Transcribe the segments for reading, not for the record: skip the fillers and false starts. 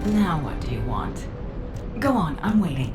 Now what do you want? Go on, I'm waiting.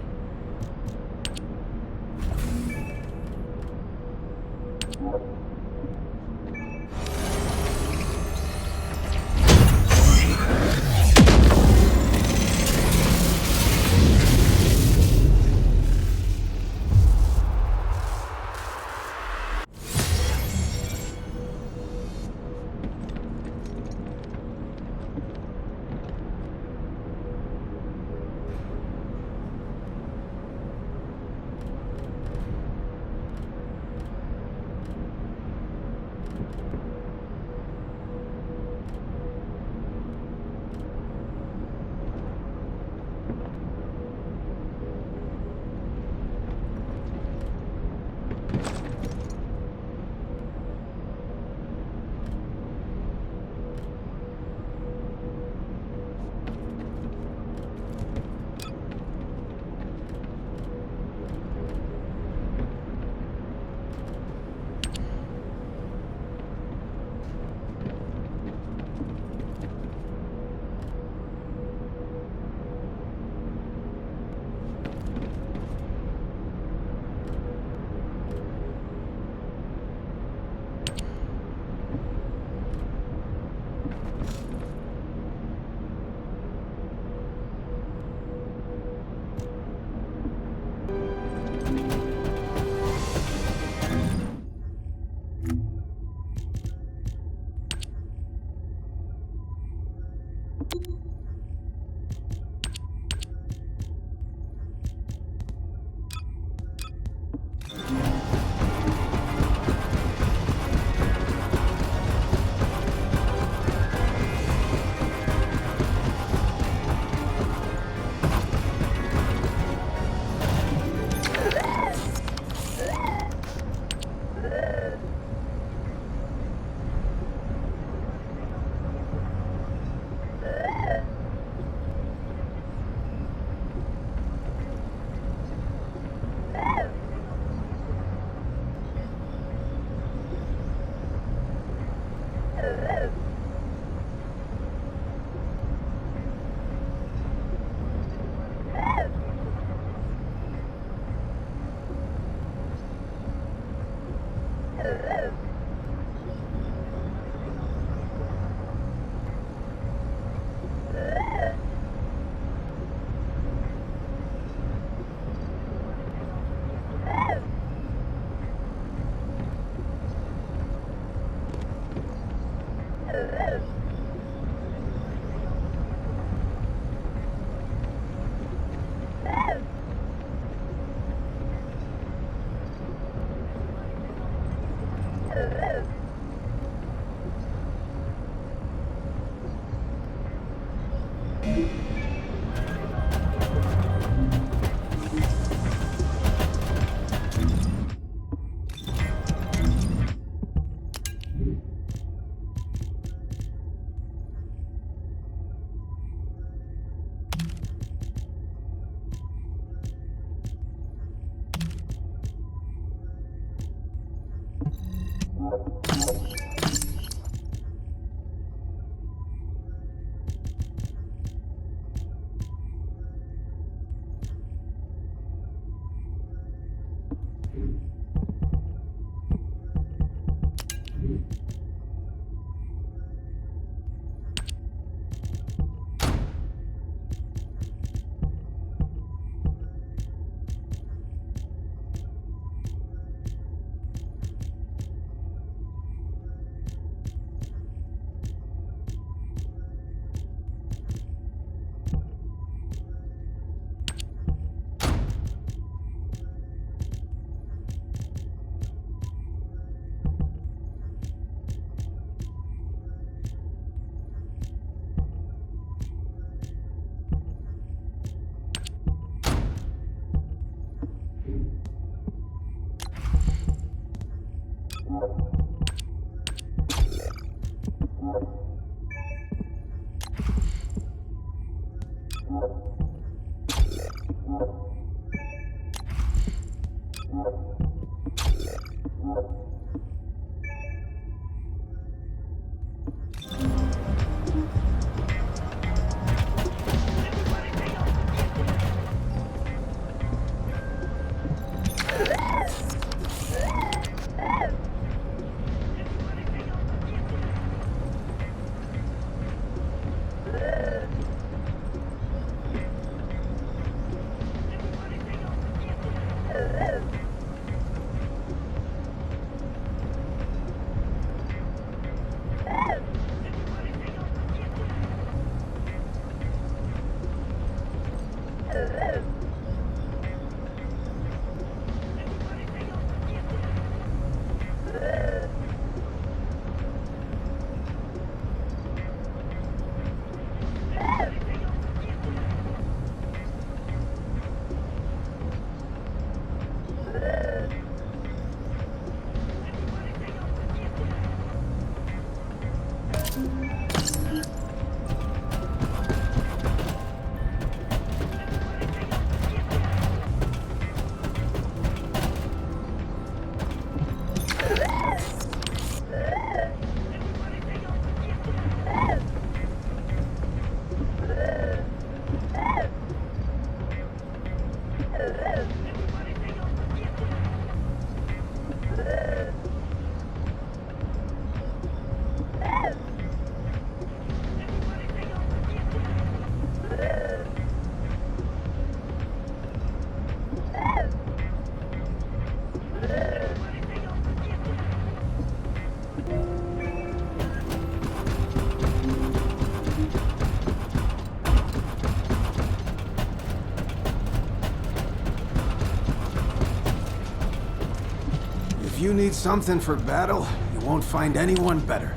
If you need something for battle, you won't find anyone better.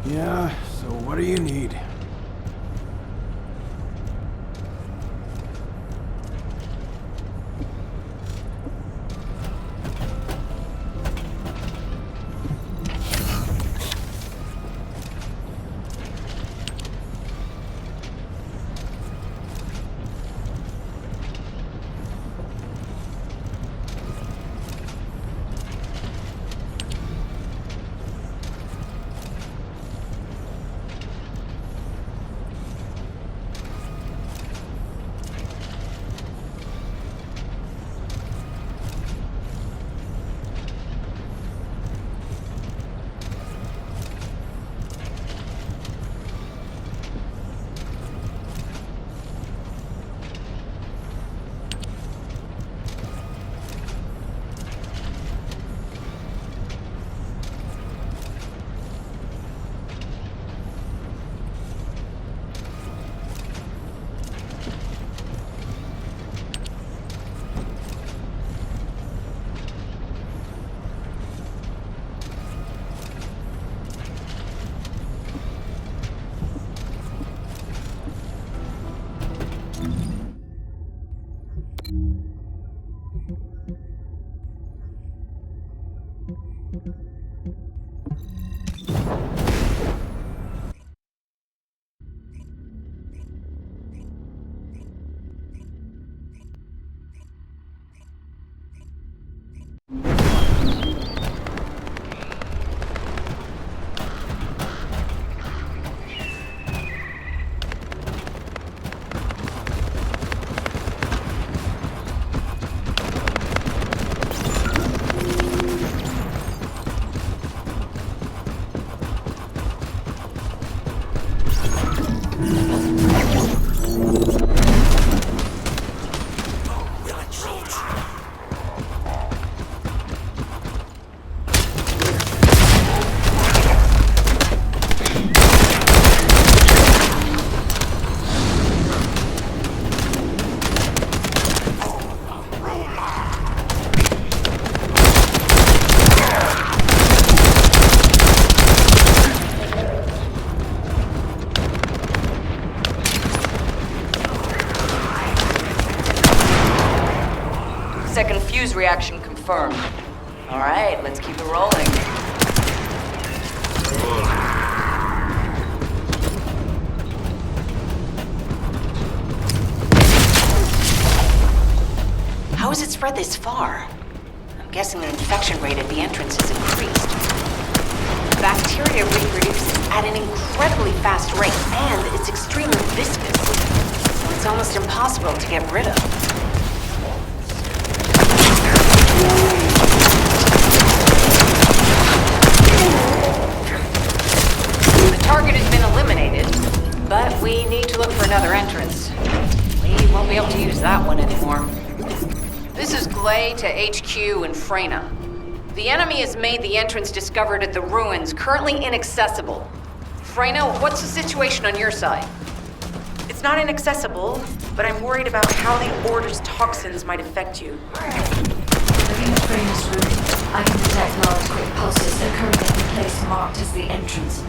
Yeah, so what do you need? Second fuse reaction confirmed. Alright, let's keep it rolling. How has it spread this far? I'm guessing the infection rate at the entrance has increased. Bacteria reproduces at an incredibly fast rate, and it's extremely viscous, so it's almost impossible to get rid of. The target has been eliminated, but we need to look for another entrance. We won't be able to use that one anymore. This is Glay to HQ in Freyna. The enemy has made the entrance discovered at the ruins currently inaccessible. Freyna, what's the situation on your side? It's not inaccessible, but I'm worried about how the Order's toxins might affect you. Looking at Freyna's room, I can detect large quick pulses occurring at the place marked as the entrance.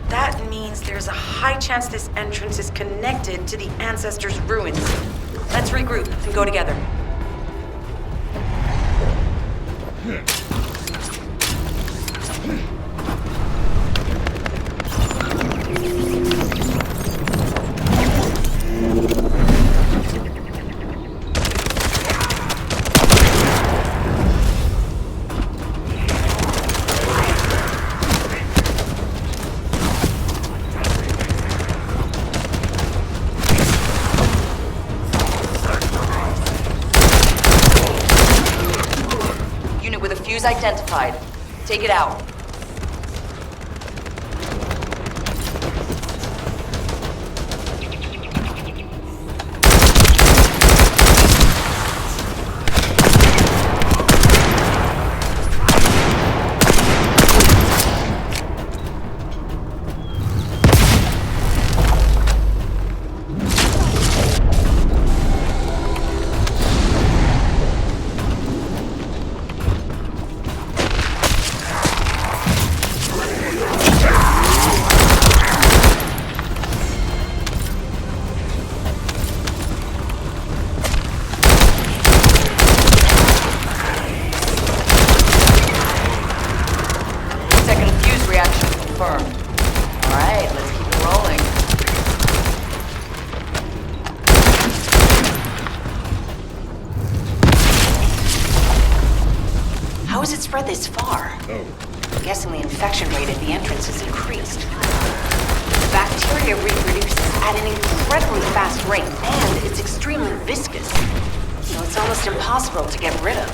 That means there's a high chance this entrance is connected to the Ancestors' ruins. Let's regroup and go together. Identified. Take it out. Spread this far. I'm guessing the infection rate at the entrance has increased. Bacteria reproduces at an incredibly fast rate, and it's extremely viscous, so it's almost impossible to get rid of.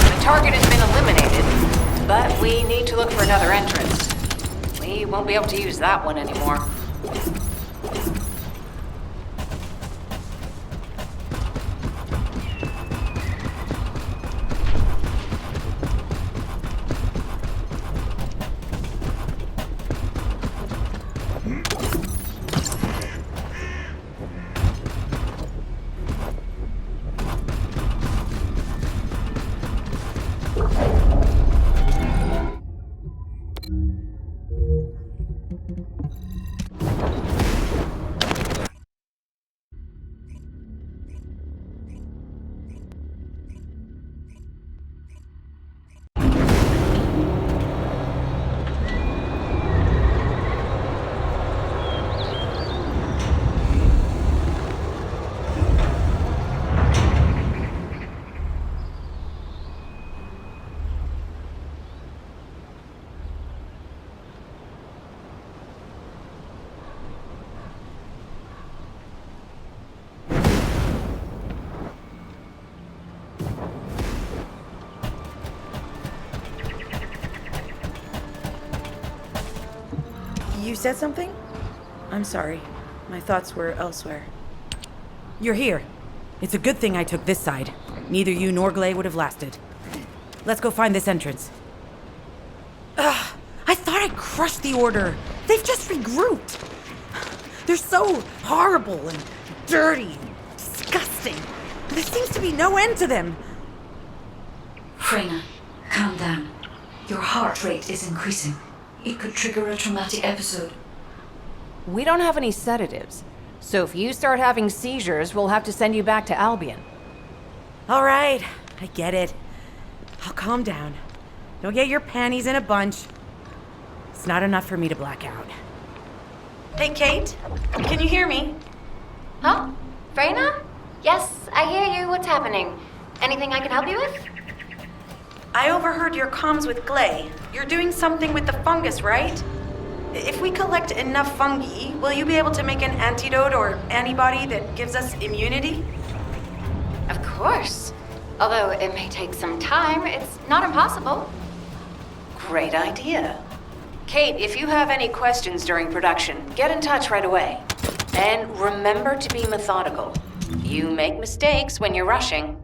The target has been eliminated, but we need to look for another entrance. We won't be able to use that one anymore. You said something? I'm sorry. My thoughts were elsewhere. You're here. It's a good thing I took this side. Neither you nor Glay would have lasted. Let's go find this entrance. Ugh! I thought I crushed the Order. They've just regrouped. They're so horrible and dirty and disgusting. There seems to be no end to them. Freyna, calm down. Your heart rate is increasing. It could trigger a traumatic episode. We don't have any sedatives. So if you start having seizures, we'll have to send you back to Albion. All right, I get it. I'll calm down. Don't get your panties in a bunch. It's not enough for me to black out. Hey, Kate, can you hear me? Huh? Freyna? Yes, I hear you. What's happening? Anything I can help you with? I overheard your comms with Glay. You're doing something with the fungus, right? If we collect enough fungi, will you be able to make an antidote or antibody that gives us immunity? Of course. Although it may take some time, it's not impossible. Great idea. Kate, if you have any questions during production, get in touch right away. And remember to be methodical. You make mistakes when you're rushing.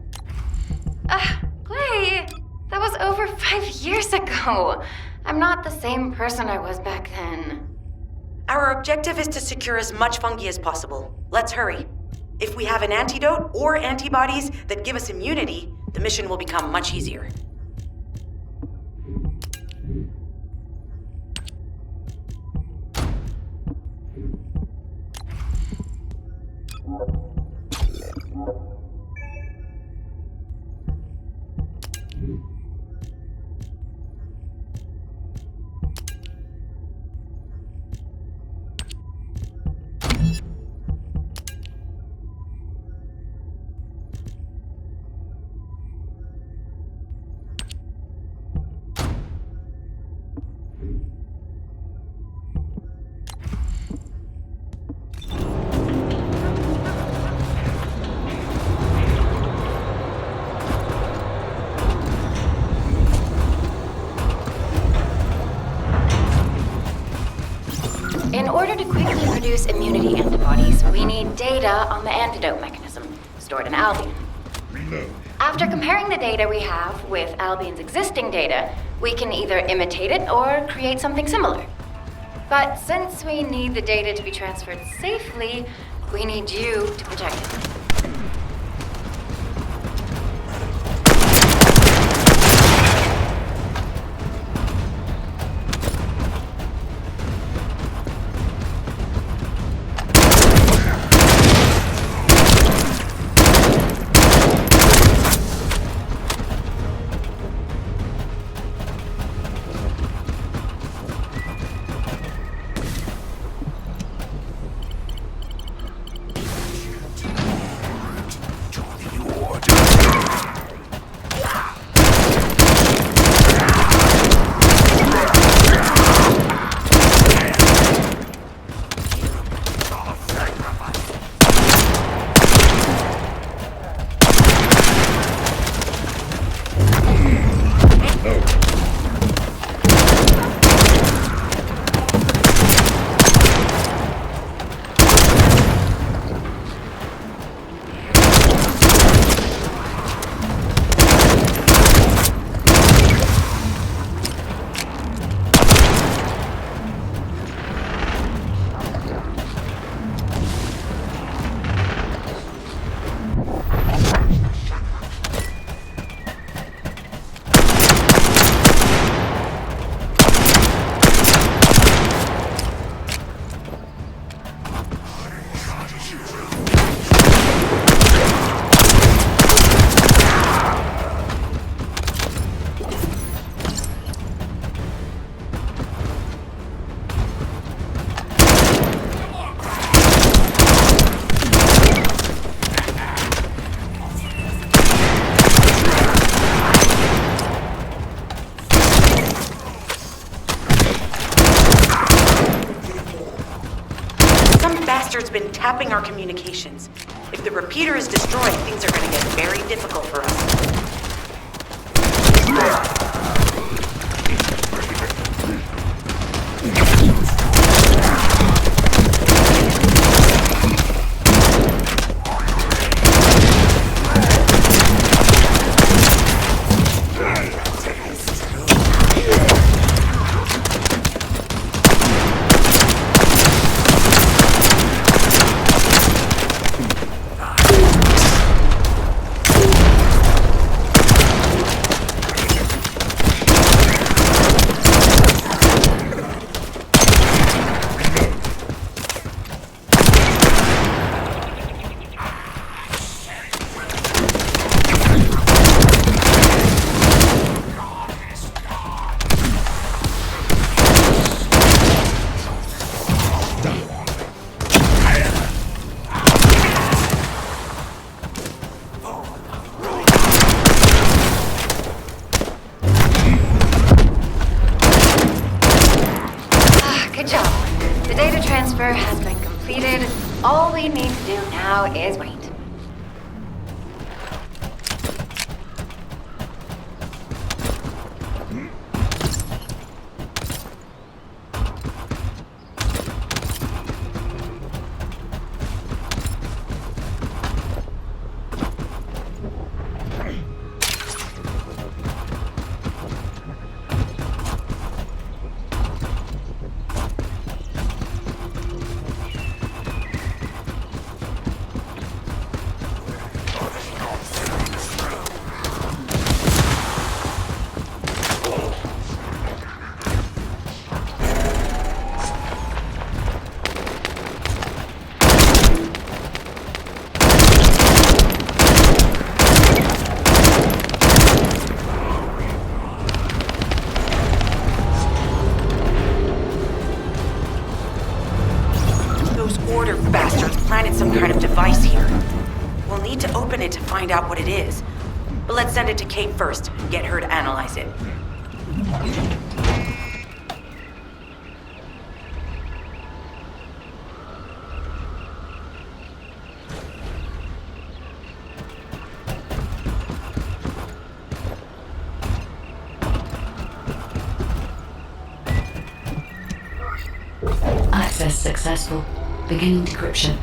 Clay, that was over 5 years ago. I'm not the same person I was back then. Our objective is to secure as much fungi as possible. Let's hurry. If we have an antidote or antibodies that give us immunity, the mission will become much easier. In order to quickly produce immunity antibodies, we need data on the antidote mechanism, stored in Albion. After comparing the data we have with Albion's existing data, we can either imitate it or create something similar. But since we need the data to be transferred safely, we need you to protect it. Bastard's been tapping our communications. If the repeater is destroyed, things are gonna get very difficult for us. Good job. The data transfer has been completed. All we need to do now is wait. Some kind of device here. We'll need to open it to find out what it is. But let's send it to Kate first and get her to analyze it. Access successful. Beginning decryption.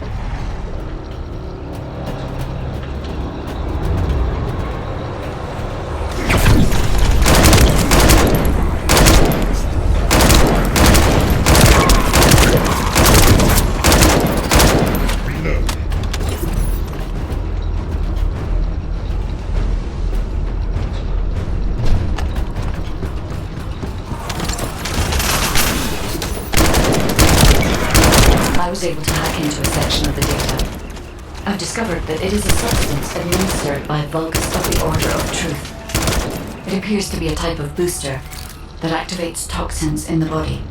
I was able to hack into a section of the data. I've discovered that it is a substance administered by Vulgus of the Order of Truth. It appears to be a type of booster that activates toxins in the body.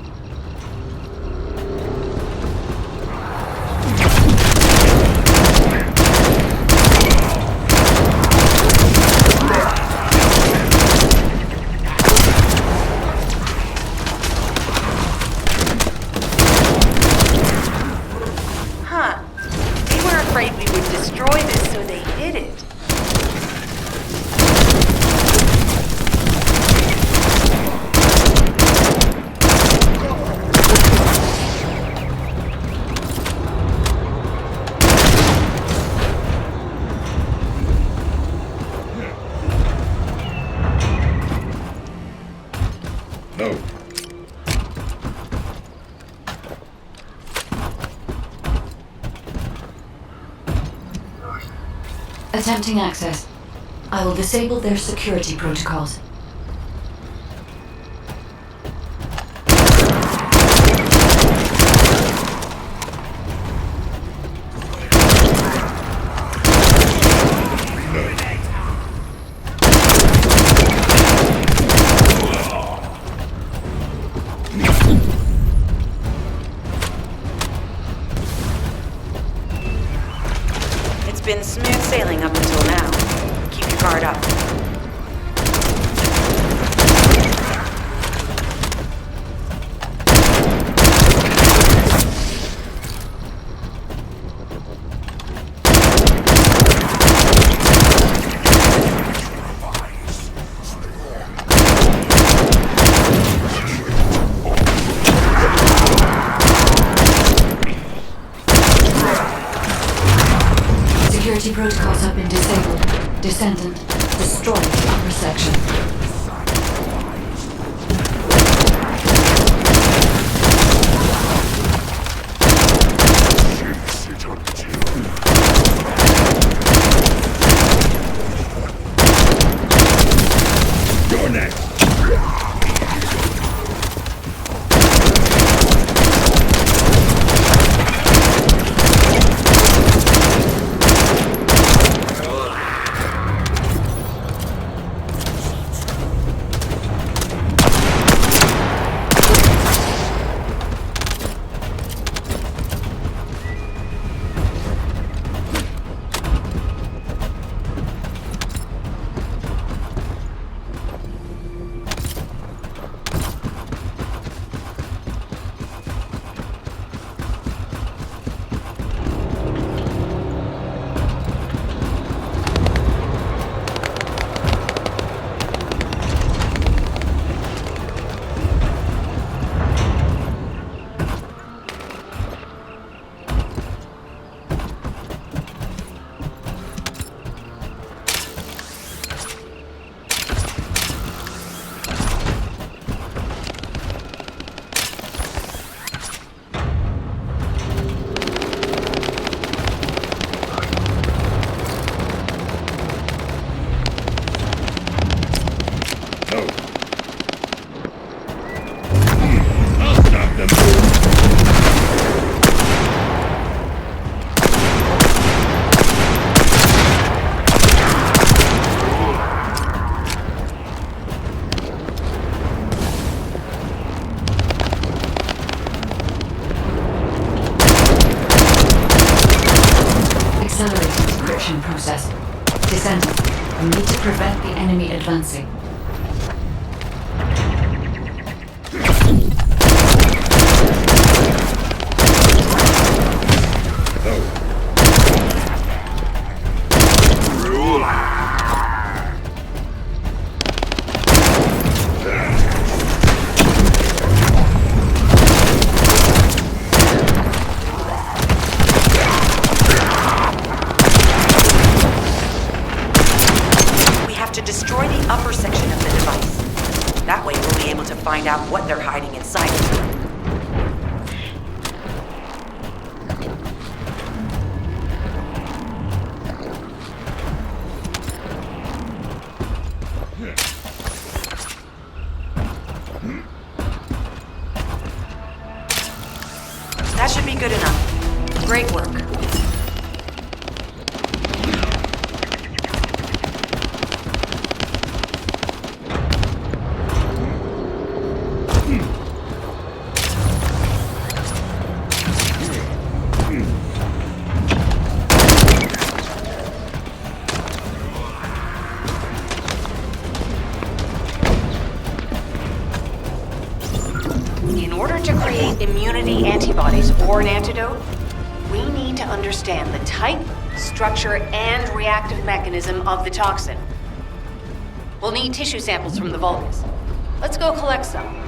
Attempting access. I will disable their security protocols. Been smooth sailing up until now. Keep your guard up. Security protocols have been disabled. Descendant, destroy the upper section. You're next. accelerate the decryption process. Descendants, we need to prevent the enemy advancing. Destroy the upper section of the device. That way we'll be able to find out what they're hiding inside of it. That should be good enough. Great work. Immunity antibodies or an antidote, we need to understand the type, structure, and reactive mechanism of the toxin. We'll need tissue samples from the Vulcans. Let's go collect some.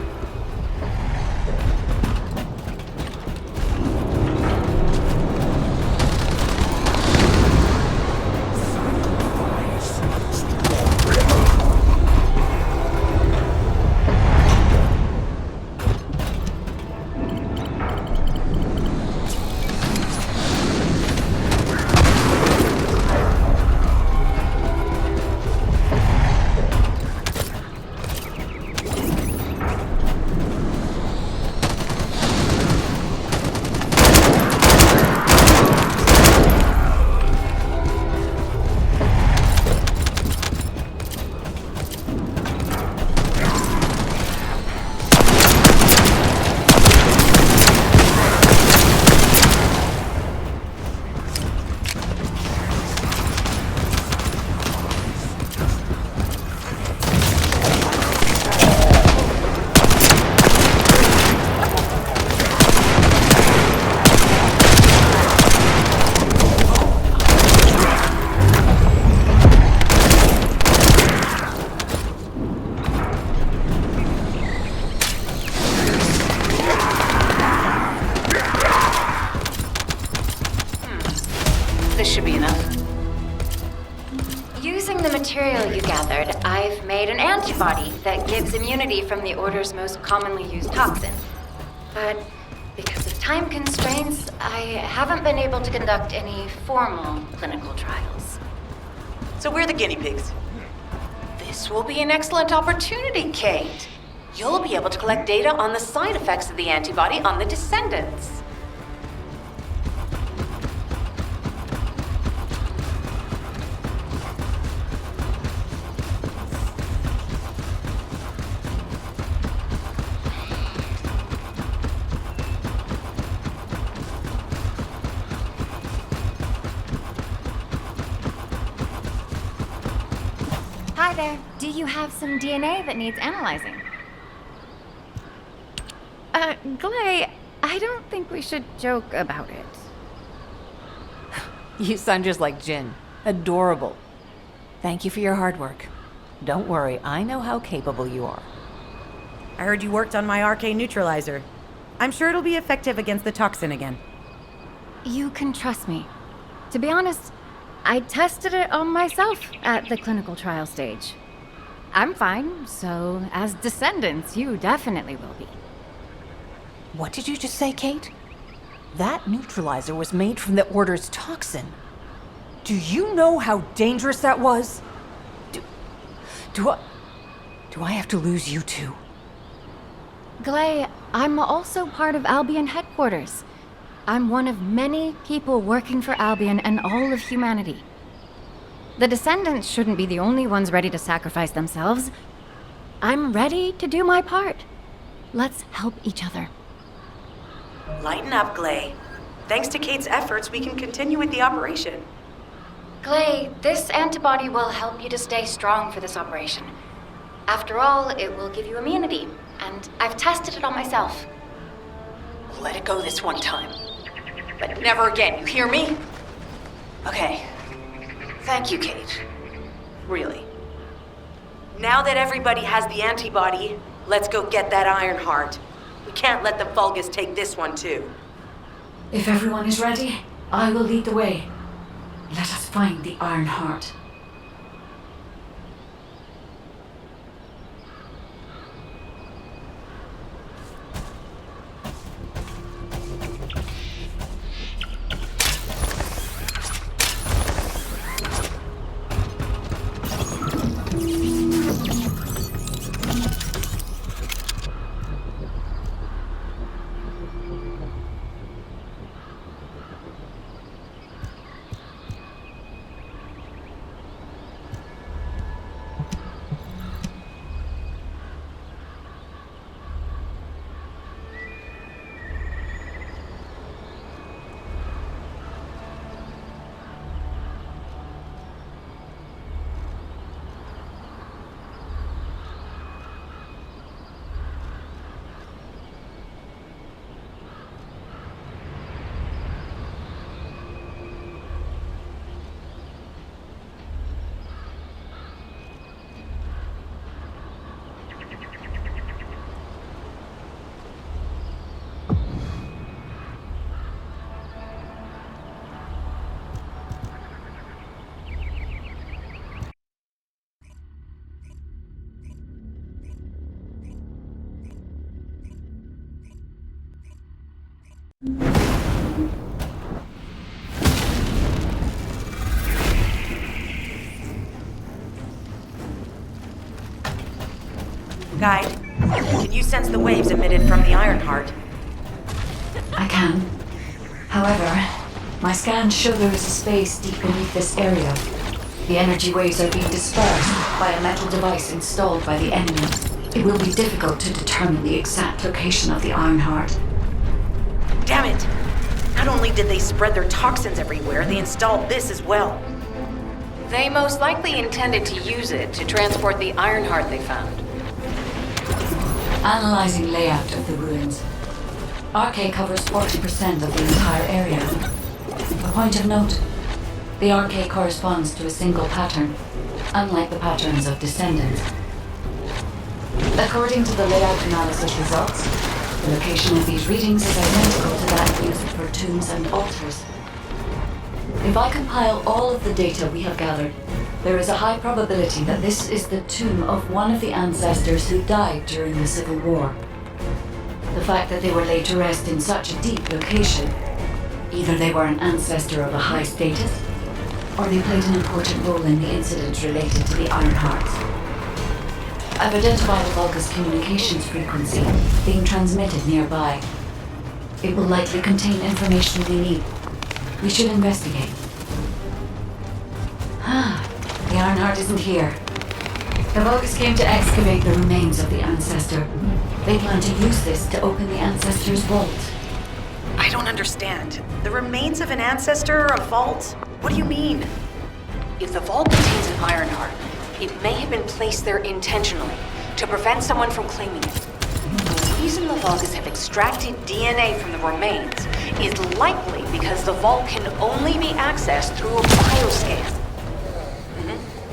This should be enough. Using the material you gathered, I've made an antibody that gives immunity from the Order's most commonly used toxin. But because of time constraints, I haven't been able to conduct any formal clinical trials. So we're the guinea pigs. This will be an excellent opportunity, Kate. You'll be able to collect data on the side effects of the antibody on the Descendants. Hi there. Do you have some DNA that needs analyzing? Glay, I don't think we should joke about it. You sound just like Jin. Adorable. Thank you for your hard work. Don't worry, I know how capable you are. I heard you worked on my arcane neutralizer. I'm sure it'll be effective against the toxin again. You can trust me. To be honest, I tested it on myself at the clinical trial stage. I'm fine, so as Descendants, you definitely will be. What did you just say, Kate? That neutralizer was made from the Order's toxin. Do you know how dangerous that was? Do I have to lose you too? Glay, I'm also part of Albion headquarters. I'm one of many people working for Albion and all of humanity. The Descendants shouldn't be the only ones ready to sacrifice themselves. I'm ready to do my part. Let's help each other. Lighten up, Glay. Thanks to Kate's efforts, we can continue with the operation. Clay, this antibody will help you to stay strong for this operation. After all, it will give you immunity, and I've tested it on myself. Let it go this one time. But never again, you hear me? Okay. Thank you, Kate. Really. Now that everybody has the antibody, let's go get that Iron Heart. We can't let the Vulgus take this one too. If everyone is ready, I will lead the way. Let us find the Iron Heart. Guide, can you sense the waves emitted from the Iron Heart? I can. However, my scans show there is a space deep beneath this area. The energy waves are being dispersed by a metal device installed by the enemy. It will be difficult to determine the exact location of the Iron Heart. Damn it! Not only did they spread their toxins everywhere, they installed this as well. They most likely intended to use it to transport the Iron Heart they found. Analyzing layout of the ruins. RK covers 40% of the entire area. A point of note, the RK corresponds to a single pattern, unlike the patterns of Descendants. According to the layout analysis results, the location of these readings is identical to that used for tombs and altars. If I compile all of the data we have gathered, there is a high probability that this is the tomb of one of the ancestors who died during the Civil War. The fact that they were laid to rest in such a deep location, either they were an ancestor of a high status, or they played an important role in the incidents related to the Iron Hearts. I've identified a Vulgus communications frequency being transmitted nearby. It will likely contain information we need. We should investigate. The Iron Heart isn't here. The Vulgus came to excavate the remains of the ancestor. They plan to use this to open the ancestor's vault. I don't understand. The remains of an ancestor, a vault? What do you mean? If the vault contains an Iron Heart, it may have been placed there intentionally to prevent someone from claiming it. The reason the Vulgus have extracted DNA from the remains is likely because the vault can only be accessed through a bioscan.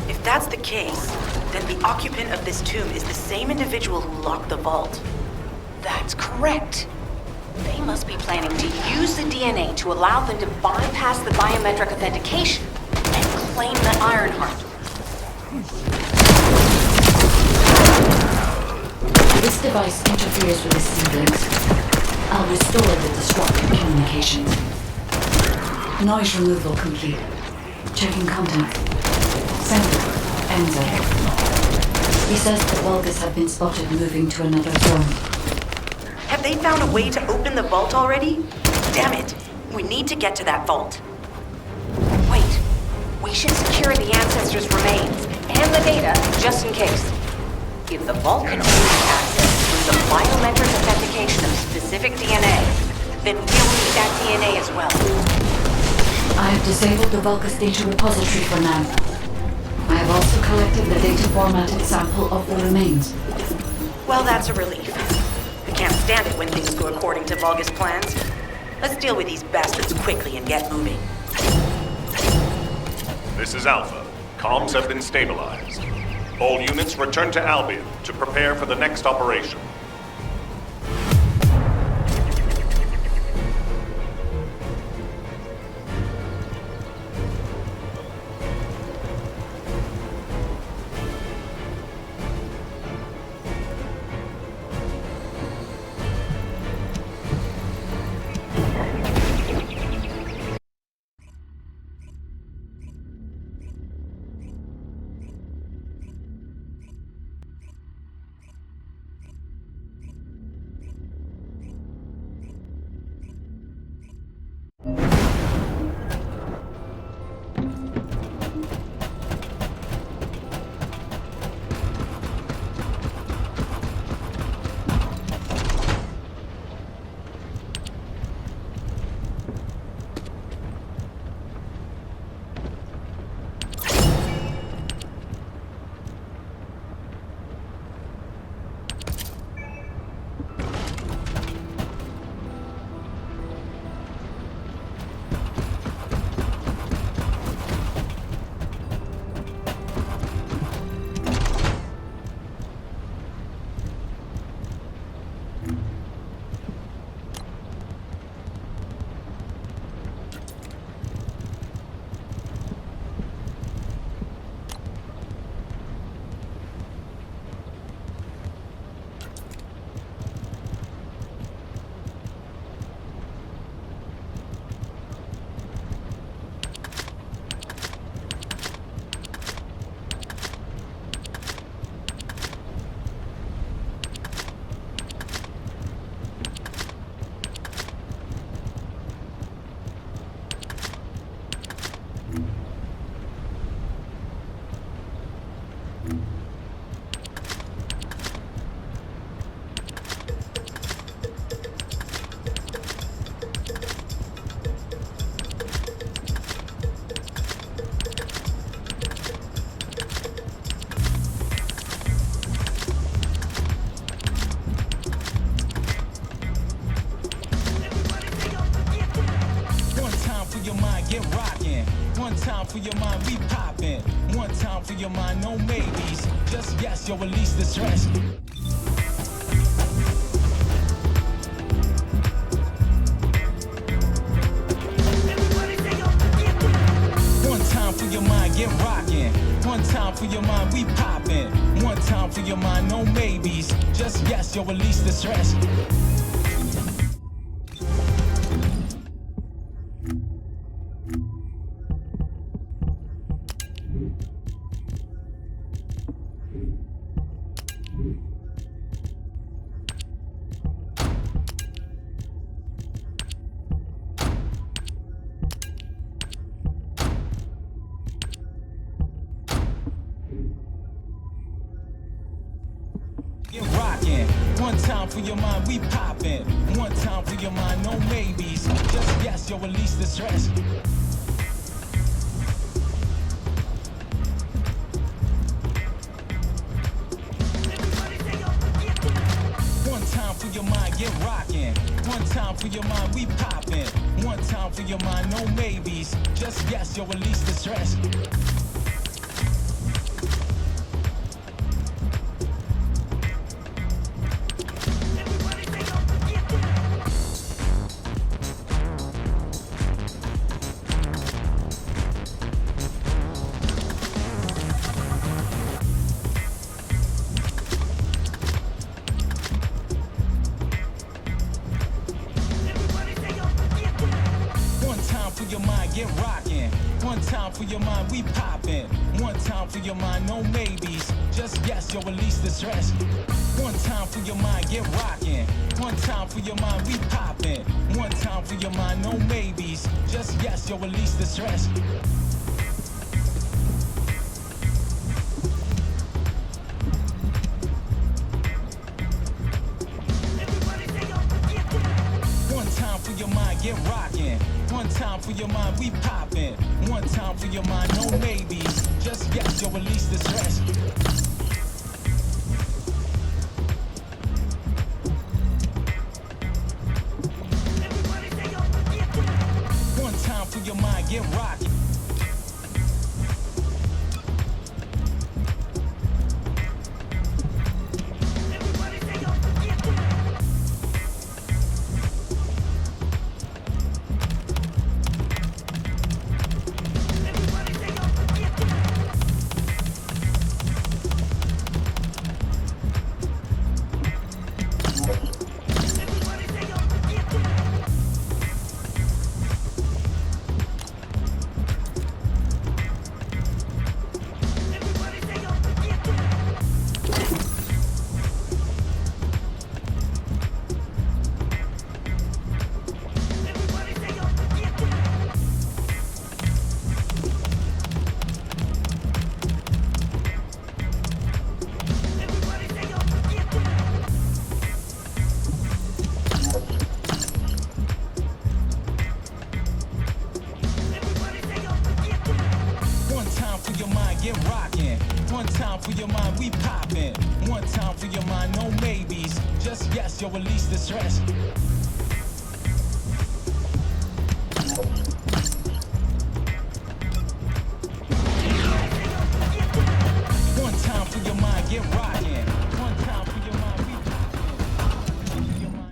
If that's the case, then the occupant of this tomb is the same individual who locked the vault. That's correct. They must be planning to use the DNA to allow them to bypass the biometric authentication and claim the Iron Heart. This device interferes with the seedlings. I'll restore the disrupted communications. Noise removal complete. Checking contacts. Sender. Enzo. He says the Vulgus have been spotted moving to another zone. Have they found a way to open the vault already? Damn it! We need to get to that vault. Wait. We should secure the ancestors' remains and the data just in case. If the vault can only be accessed through the biometric authentication of specific DNA, then we'll need that DNA as well. I have disabled the Vulgus data repository for now. I have also collected the data formatted sample of the remains. Well, that's a relief. I can't stand it when things go according to Vulgus plans. Let's deal with these bastards quickly and get moving. This is Alpha. Comms have been stabilized. All units return to Albion to prepare for the next operation. For your mind, we poppin'. One time for your mind, no maybes. Just yes, yo, release the stress. One time for your mind, get rockin'. One time for your mind, we poppin'. One time for your mind, no maybes. Just yes, yo, release the stress. One time for your mind, we poppin'. One time for your mind, no maybes. Just yes, yo, release the stress. One time for your mind, get rockin'. One time for your mind, we poppin'. One time for your mind, no maybes. Just yes, yo, release the stress. Get rockin'. One time for your mind, we poppin'. One time for your mind, no maybes. Just yes, yo, release the stress. One time for your mind, get rockin'. One time for your mind, we poppin'. One time for your mind, no maybes. Just yes, yo, release the stress. One time for your mind, get rockin'. One time for your mind, we poppin'. One time for your mind, no maybes. Just yes, yo, release the stress. One time for your mind, get rockin'. Yo, release the stress. One time for your mind, get rockin'. One time for your mind, we poppin'. Your mind.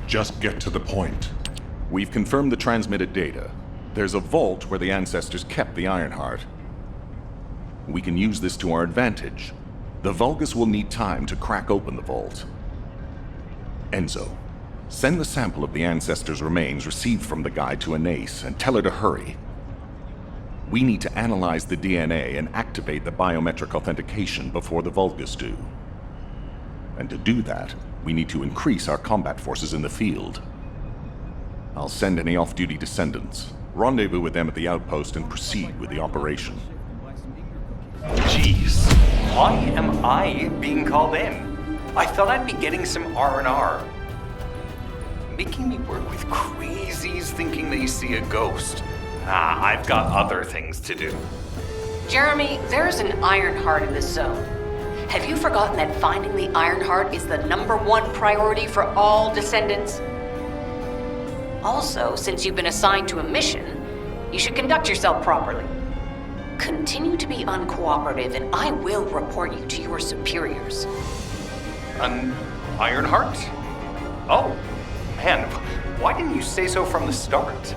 Just get to the point. We've confirmed the transmitted data. There's a vault where the ancestors kept the Ironheart. We can use this to our advantage. The Vulgus will need time to crack open the vault. Enzo, send the sample of the ancestors' remains received from the guide to Anais and tell her to hurry. We need to analyze the DNA and activate the biometric authentication before the Vulgus do. And to do that, we need to increase our combat forces in the field. I'll send any off-duty descendants, rendezvous with them at the outpost, and proceed with the operation. Jeez, why am I being called in? I thought I'd be getting some R&R. Making me work with crazies thinking they see a ghost. I've got other things to do. Jeremy, there's an Ironheart in this zone. Have you forgotten that finding the Ironheart is the #1 priority for all Descendants? Also, since you've been assigned to a mission, you should conduct yourself properly. Continue to be uncooperative, and I will report you to your superiors. An Ironheart? Oh, man, why didn't you say so from the start?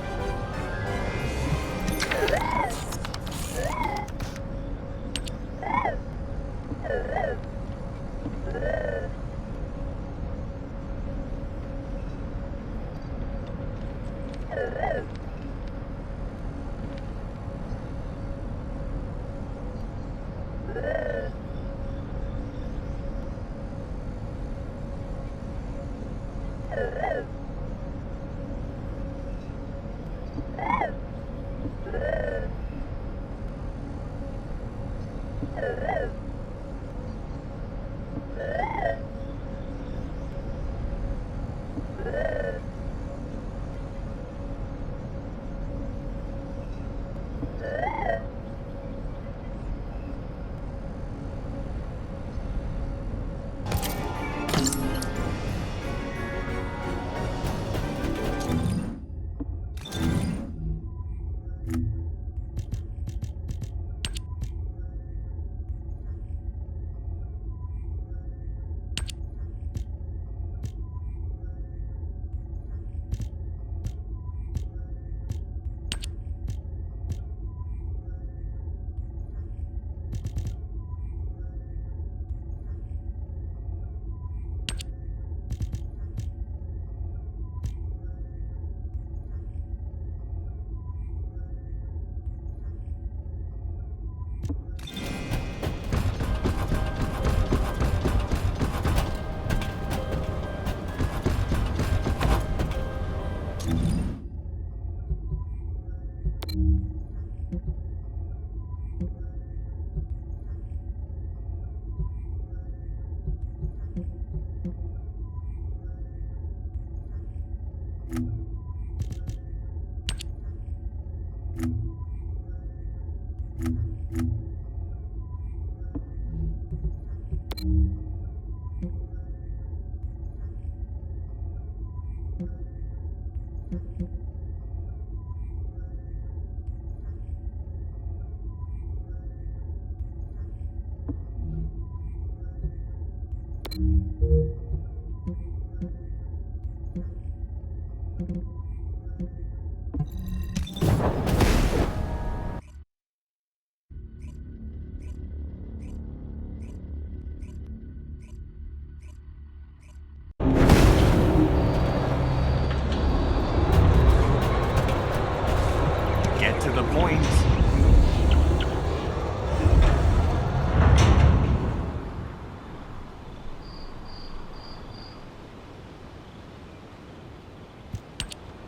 Get to the point.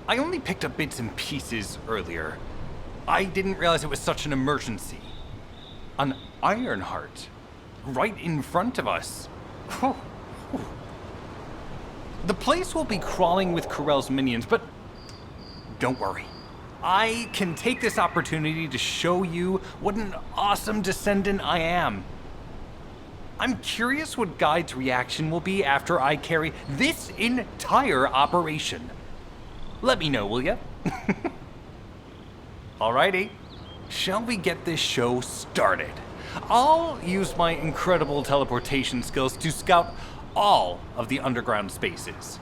I only picked up bits and pieces earlier. I didn't realize it was such an emergency. An Ironheart, right in front of us. Whew. Whew. The place will be crawling with Corell's minions, but don't worry. I can take this opportunity to show you what an awesome descendant I am. I'm curious what Guide's reaction will be after I carry this entire operation. Let me know, will ya? Alrighty, shall we get this show started? I'll use my incredible teleportation skills to scout all of the underground spaces.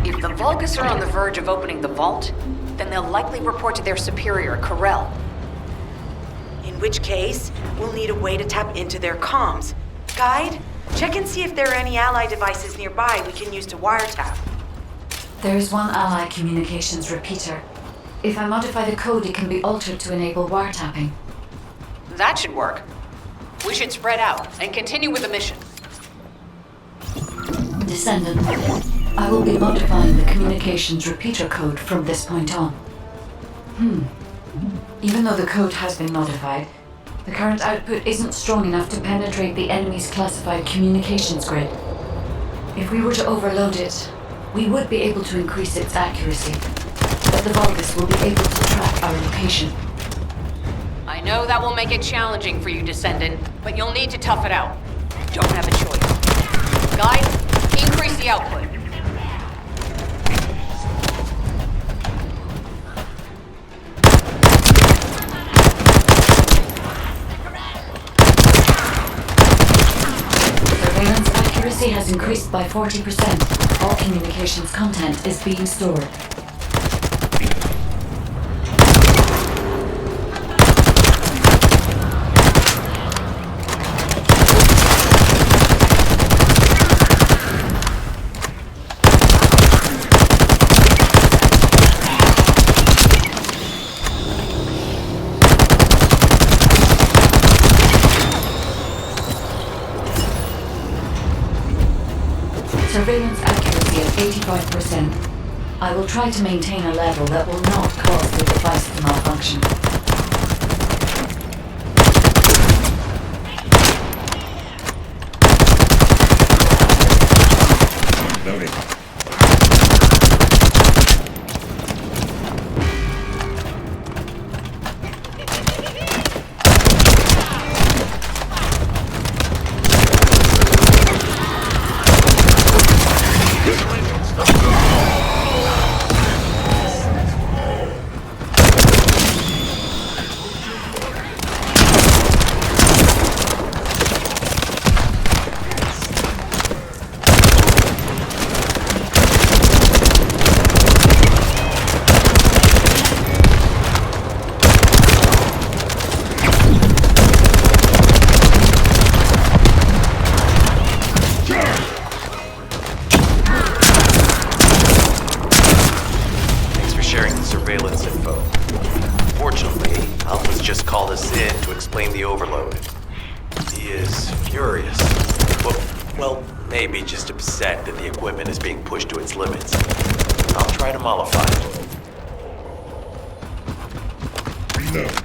If the Vulgus are on the verge of opening the vault, then they'll likely report to their superior, Corell. In which case, we'll need a way to tap into their comms. Guide, check and see if there are any ally devices nearby we can use to wiretap. There is one ally communications repeater. If I modify the code, it can be altered to enable wiretapping. That should work. We should spread out and continue with the mission. Descendant, I will be modifying the communications repeater code from this point on. Even though the code has been modified, the current output isn't strong enough to penetrate the enemy's classified communications grid. If we were to overload it, we would be able to increase its accuracy, but the Vulgus will be able to track our location. I know that will make it challenging for you, Descendant, but you'll need to tough it out. Don't have a choice. Guide, increase the output. Surveillance accuracy has increased by 40%. All communications content is being stored. Surveillance accuracy at 85%. I will try to maintain a level that will not cause the device to malfunction. Loading. Maybe just upset that the equipment is being pushed to its limits. I'll try to mollify it. Reload.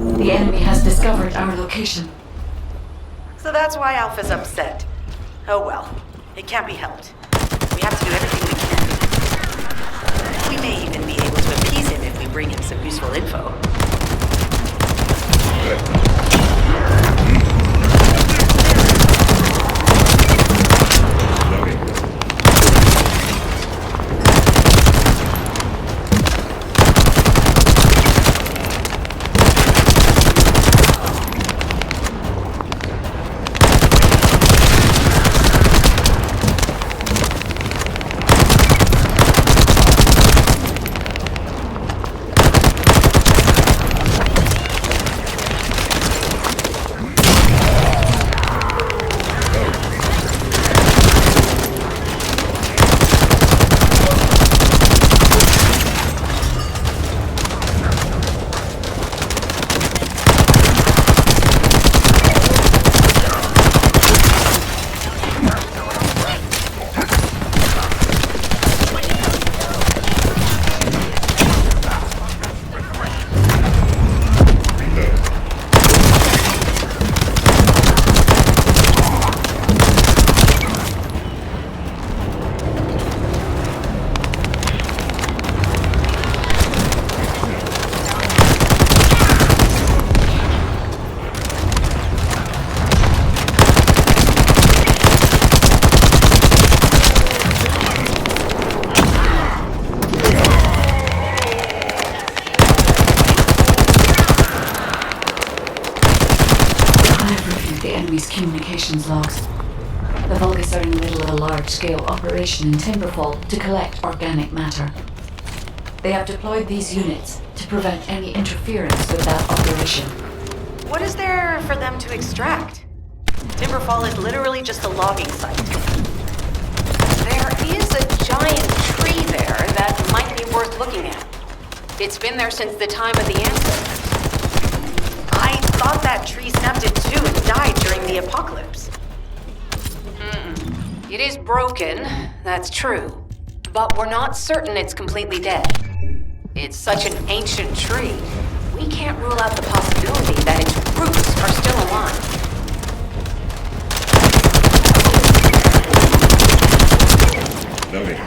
The enemy has discovered our location. So that's why Alpha's upset. Oh well, it can't be helped. We have to do everything we can. We may even be able to appease him if we bring him some useful info. Communications logs. The Vulgus are in the middle of a large-scale operation in Timberfall to collect organic matter. They have deployed these units to prevent any interference with that operation. What is there for them to extract? Timberfall is literally just a logging site. There is a giant tree there that might be worth looking at. It's been there since the time of the ancestors. I thought that tree snapped in two and died during the apocalypse. It is broken, that's true. But we're not certain it's completely dead. It's such an ancient tree, we can't rule out the possibility that its roots are still alive. Loading.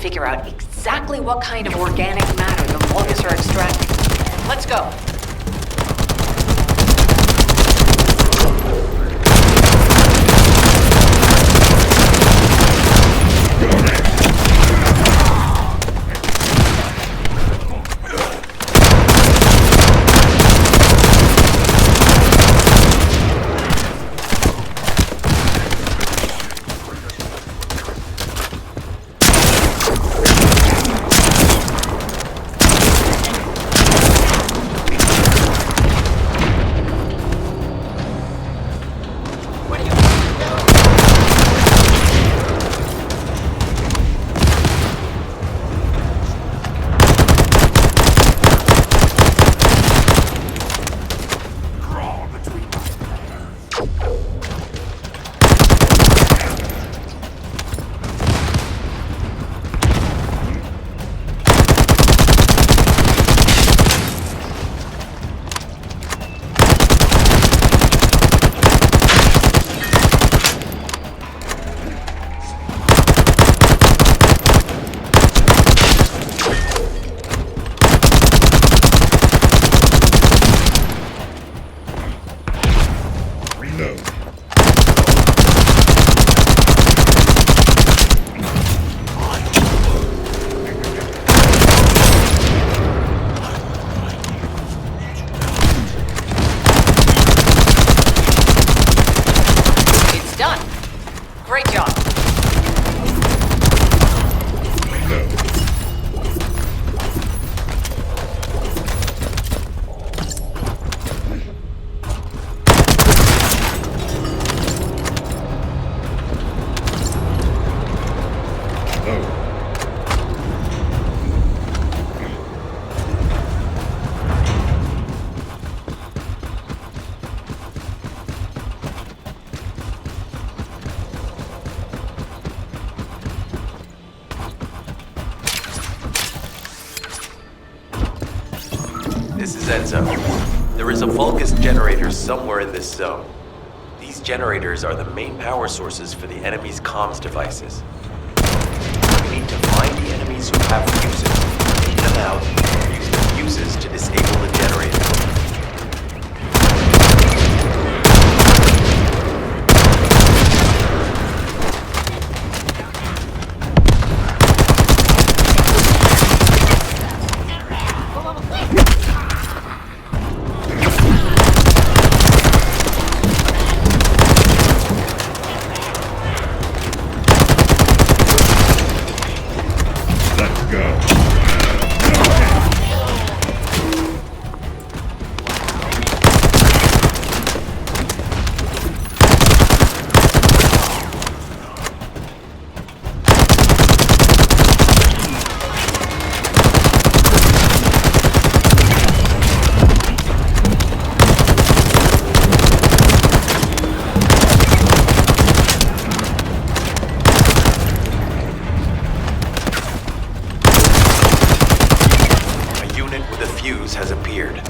figure out exactly what kind of organic matter the Vulgus are extracting. Let's go. This is Enzo. There is a Vulgus generator somewhere in this zone. These generators are the main power sources for the enemy's comms devices. We need to find the enemies who have fuses, take them out, and use the fuses to disable the generator. Has appeared.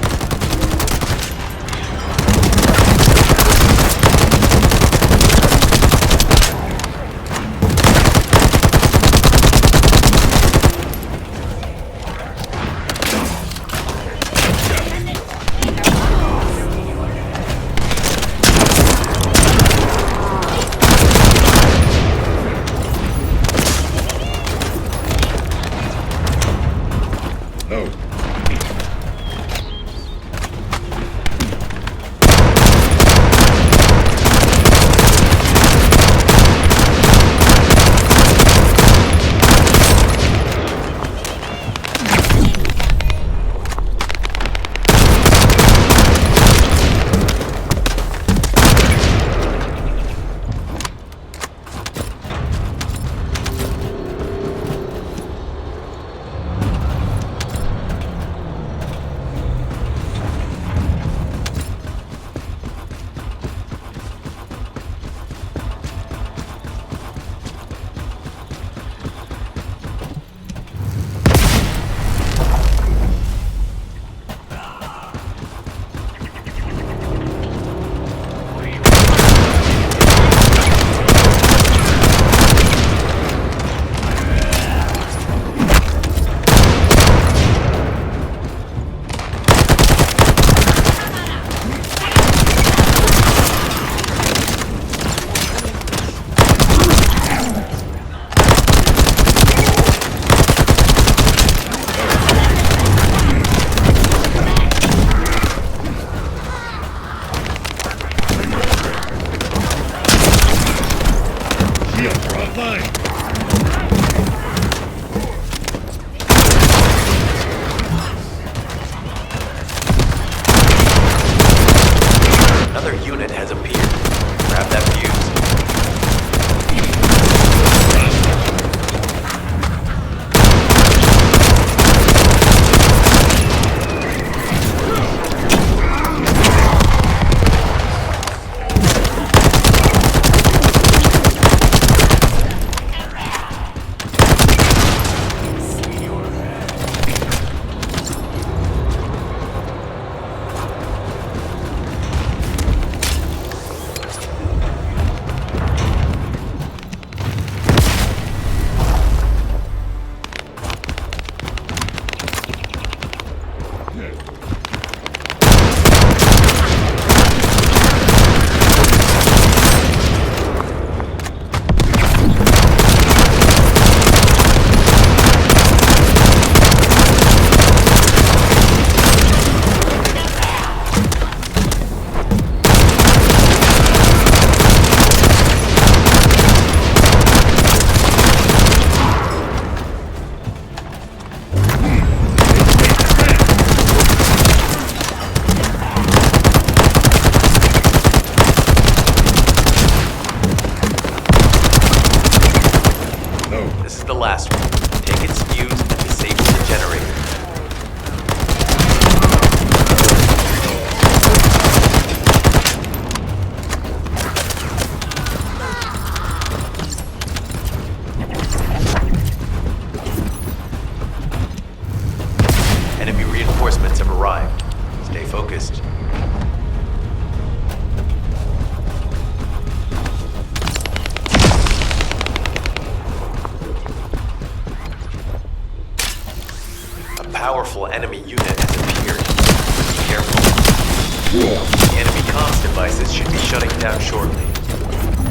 The enemy comms devices should be shutting down shortly.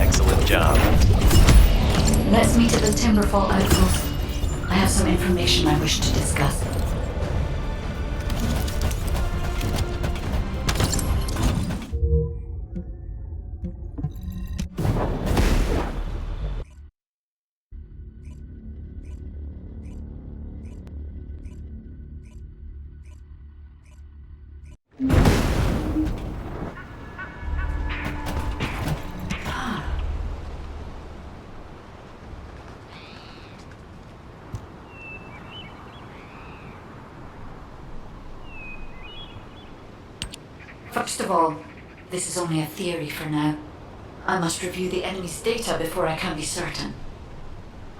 Excellent job. Let's meet at the Timberfall outpost. I have some information I wish to discuss. First of all, this is only a theory for now. I must review the enemy's data before I can be certain.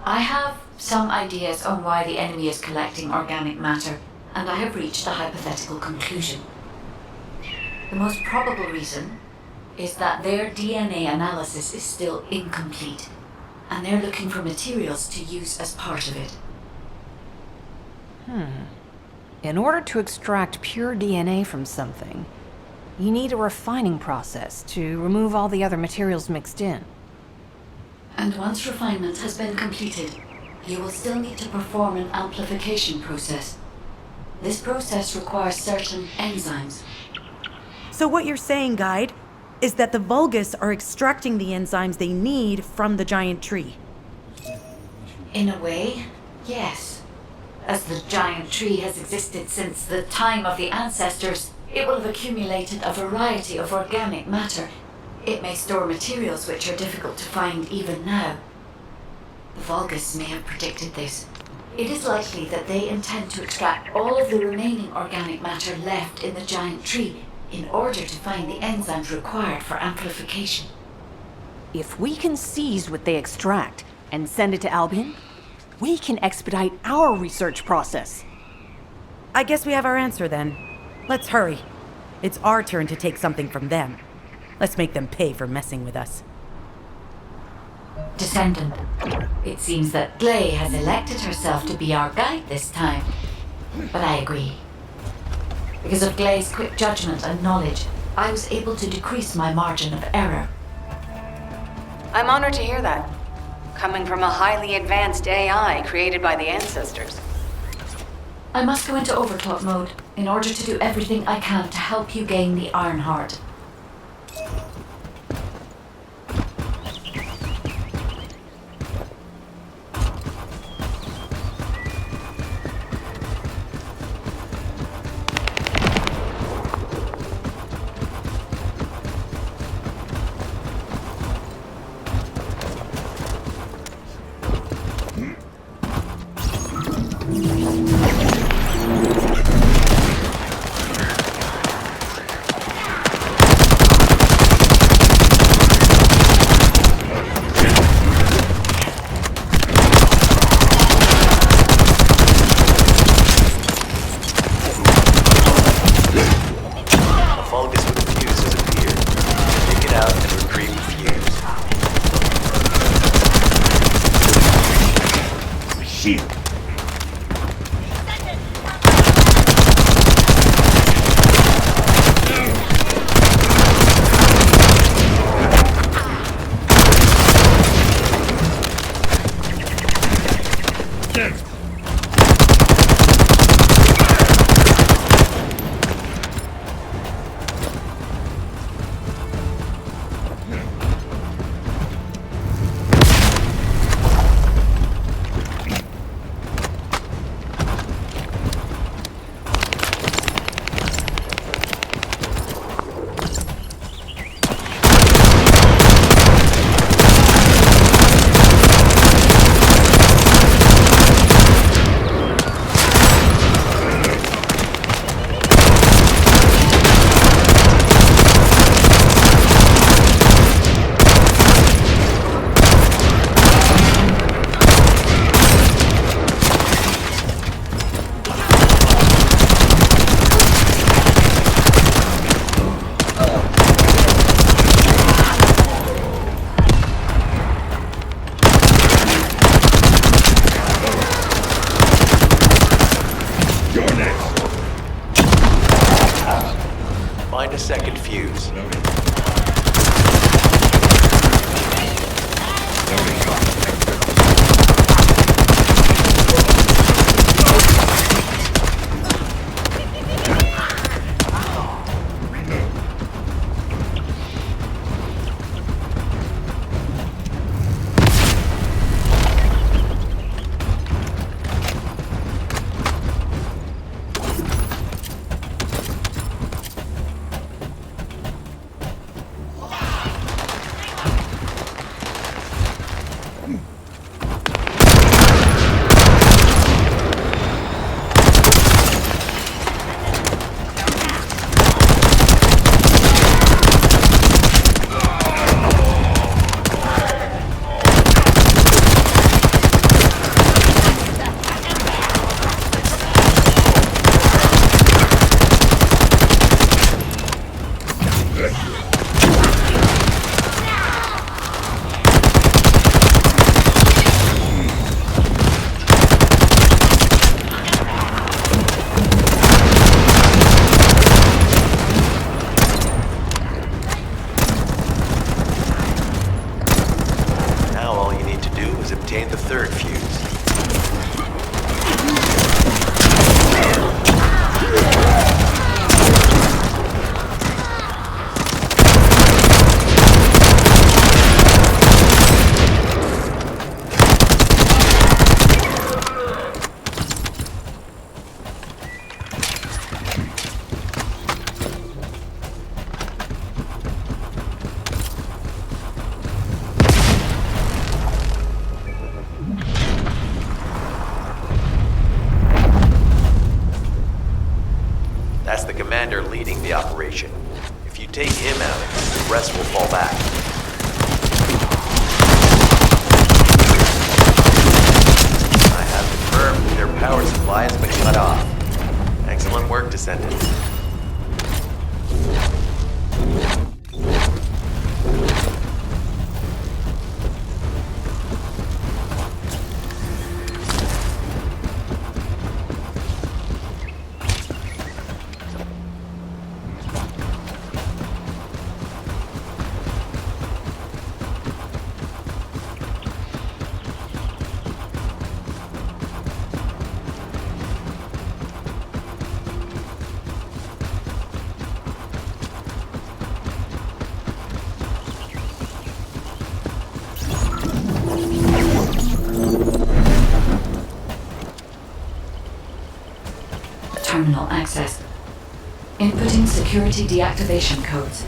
I have some ideas on why the enemy is collecting organic matter, and I have reached a hypothetical conclusion. The most probable reason is that their DNA analysis is still incomplete, and they're looking for materials to use as part of it. In order to extract pure DNA from something, you need a refining process to remove all the other materials mixed in. And once refinement has been completed, you will still need to perform an amplification process. This process requires certain enzymes. So what you're saying, Guide, is that the Vulgus are extracting the enzymes they need from the giant tree. In a way, yes. As the giant tree has existed since the time of the ancestors, it will have accumulated a variety of organic matter. It may store materials which are difficult to find even now. The Vulgus may have predicted this. It is likely that they intend to extract all of the remaining organic matter left in the giant tree in order to find the enzymes required for amplification. If we can seize what they extract and send it to Albion, we can expedite our research process. I guess we have our answer then. Let's hurry. It's our turn to take something from them. Let's make them pay for messing with us. Descendant, it seems that Glay has elected herself to be our guide this time. But I agree. Because of Glay's quick judgment and knowledge, I was able to decrease my margin of error. I'm honored to hear that. Coming from a highly advanced AI created by the ancestors. I must go into overclock mode in order to do everything I can to help you gain the Iron Heart. Find a second fuse. Noted. Obtain the third fuse. That's the commander leading the operation. If you take him out, the rest will fall back. I have confirmed that their power supply has been cut off. Excellent work, Descendants. Terminal access. Inputting security deactivation codes.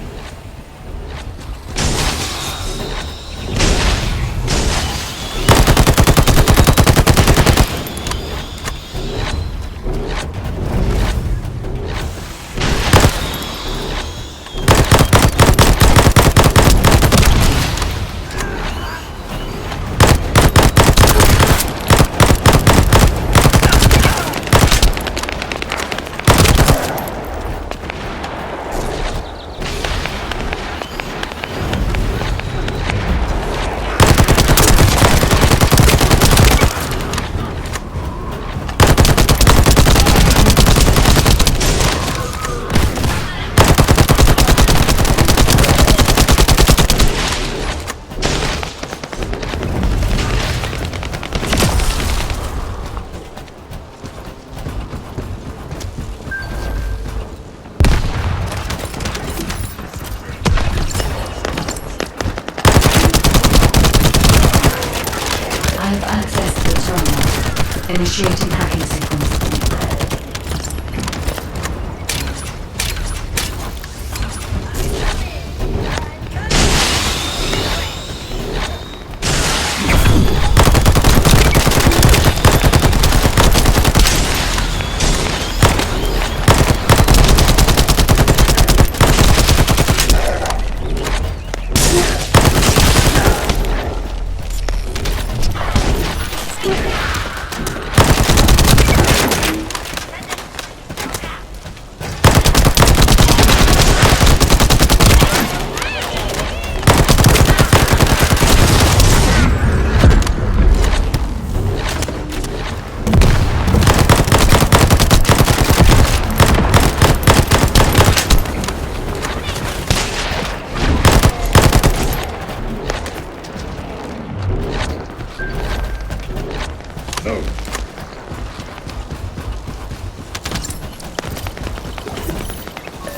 Initiating hacking sequence.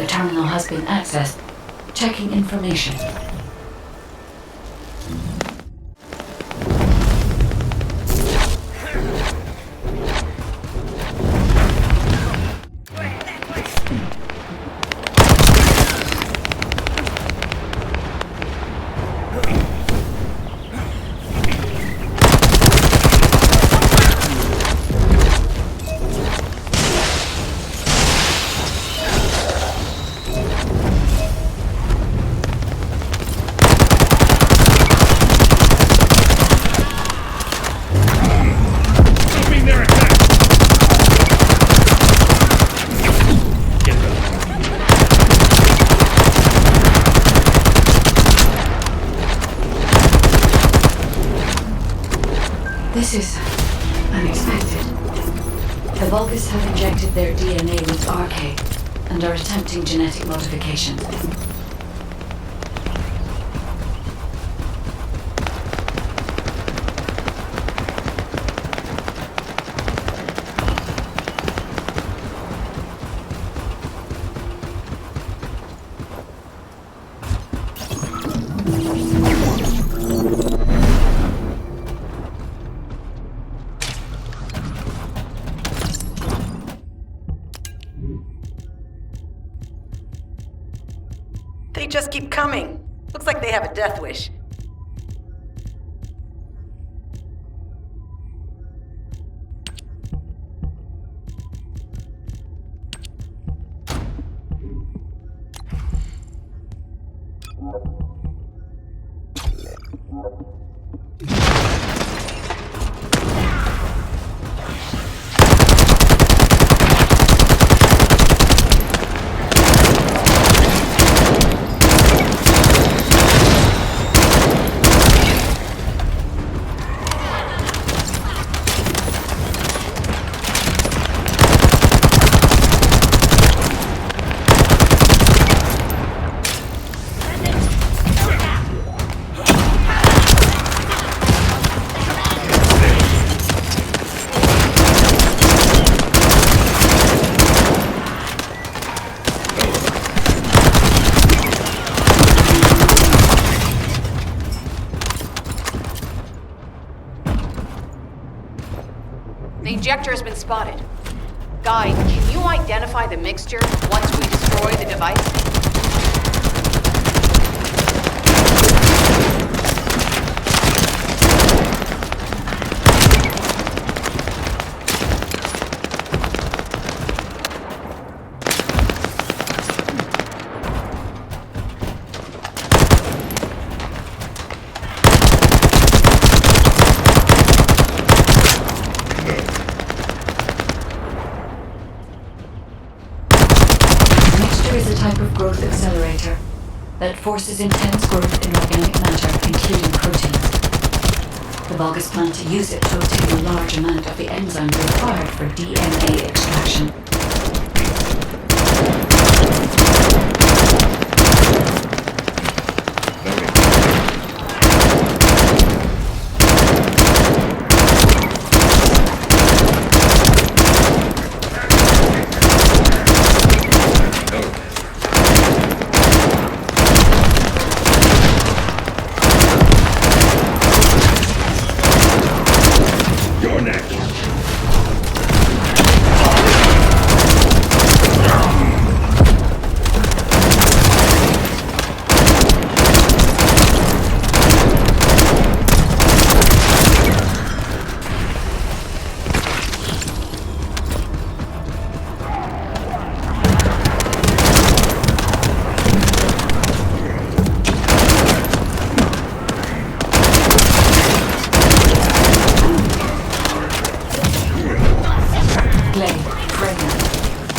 the terminal has been accessed. Checking information. This is unexpected. The Vulgus have injected their DNA with RK and are attempting genetic modification. They just keep coming. Looks like they have a death wish. The injector has been spotted. Guide, can you identify the mixture once we destroy the device? Growth accelerator that forces intense growth in organic matter, including proteins. The Vulgus plan to use it to obtain a large amount of the enzyme required for DNA extraction.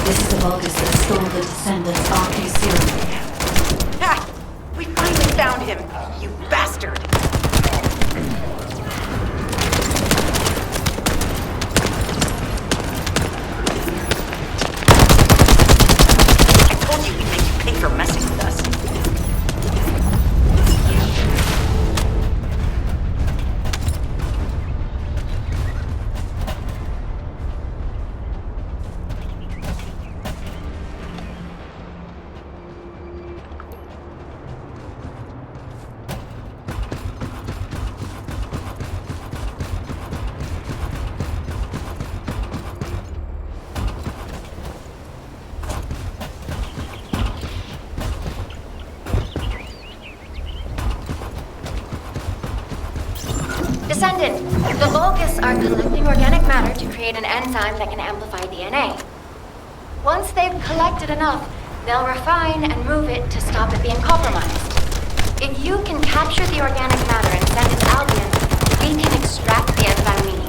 This is the Vulgus that stole the Descendants' RK serum. Ha! We finally found him, you bastard! I told you we'd make you pay for messing with us. Descendant, the Vulgus are collecting organic matter to create an enzyme that can amplify DNA. Once they've collected enough, they'll refine and move it to stop it being compromised. If you can capture the organic matter and send it to Albion, we can extract the enzyme we need.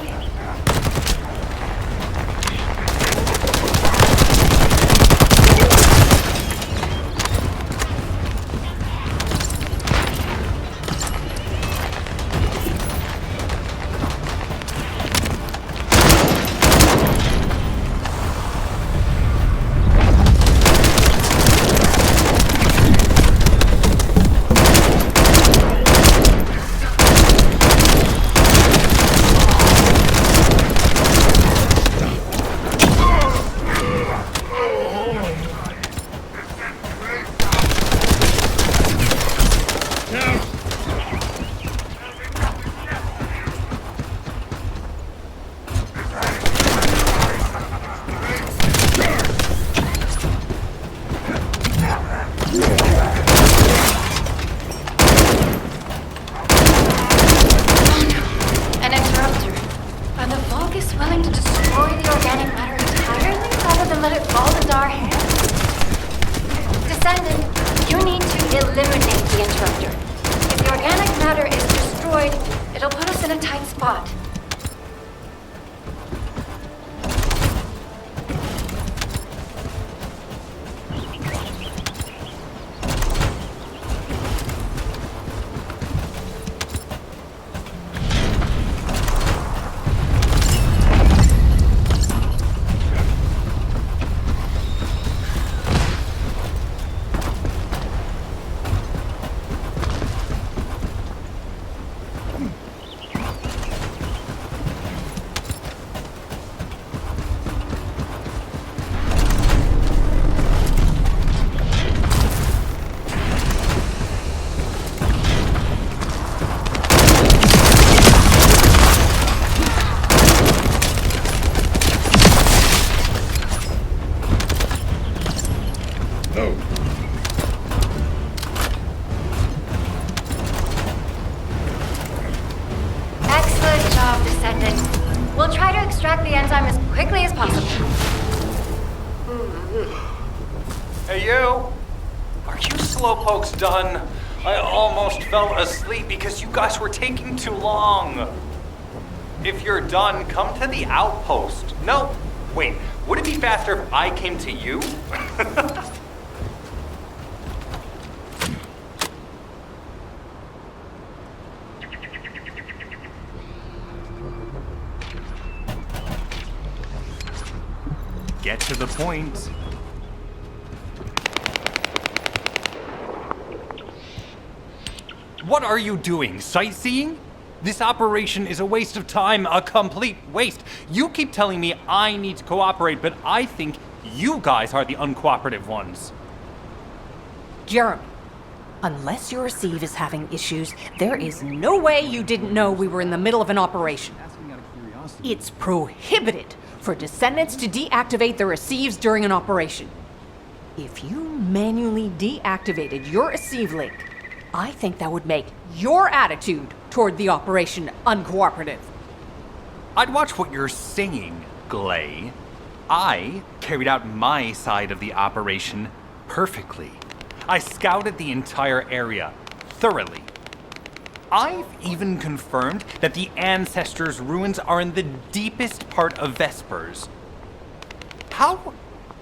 Done. I almost fell asleep because you guys were taking too long. If you're done, come to the outpost. No, wait, would it be faster if I came to you? Get to the point. What are you doing? Sightseeing? This operation is a waste of time, a complete waste. You keep telling me I need to cooperate, but I think you guys are the uncooperative ones. Jeremy, unless your receive is having issues, there is no way you didn't know we were in the middle of an operation. It's prohibited for Descendants to deactivate the receives during an operation. If you manually deactivated your receive link, I think that would make your attitude toward the operation uncooperative. I'd watch what you're saying, Glay. I carried out my side of the operation perfectly. I scouted the entire area thoroughly. I've even confirmed that the Ancestors' ruins are in the deepest part of Vespers. How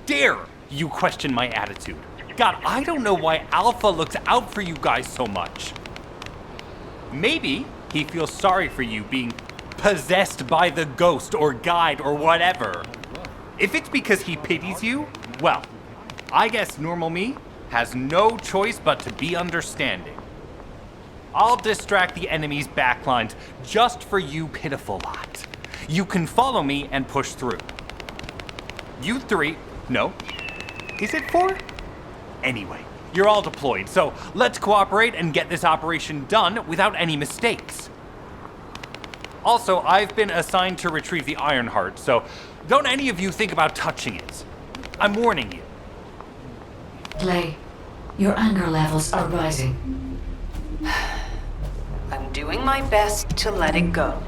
dare you question my attitude? God, I don't know why Alpha looks out for you guys so much. Maybe he feels sorry for you being possessed by the ghost or guide or whatever. If it's because he pities you, well, I guess normal me has no choice but to be understanding. I'll distract the enemy's backlines just for you pitiful lot. You can follow me and push through. You three, no, is it four? Anyway, you're all deployed, so let's cooperate and get this operation done without any mistakes. Also, I've been assigned to retrieve the Iron Heart, so don't any of you think about touching it. I'm warning you. Clay, your anger levels are rising. I'm doing my best to let it go.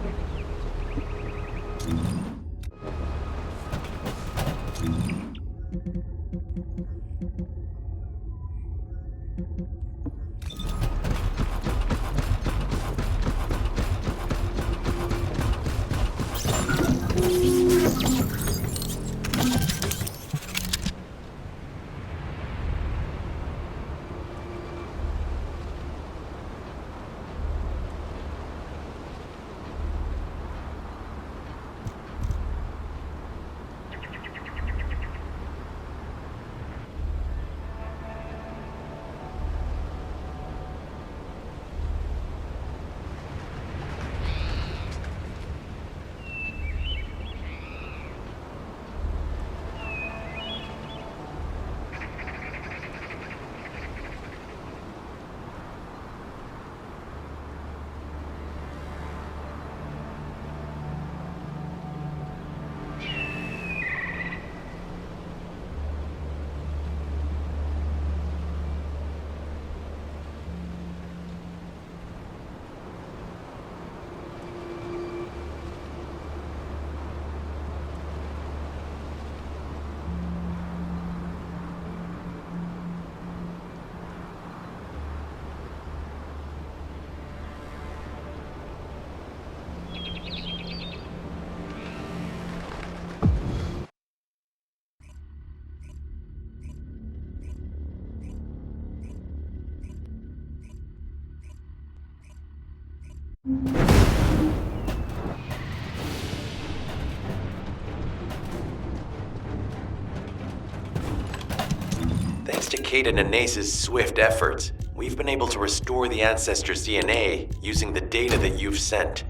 Thanks to Kate and Nace's swift efforts, we've been able to restore the ancestors' DNA using the data that you've sent.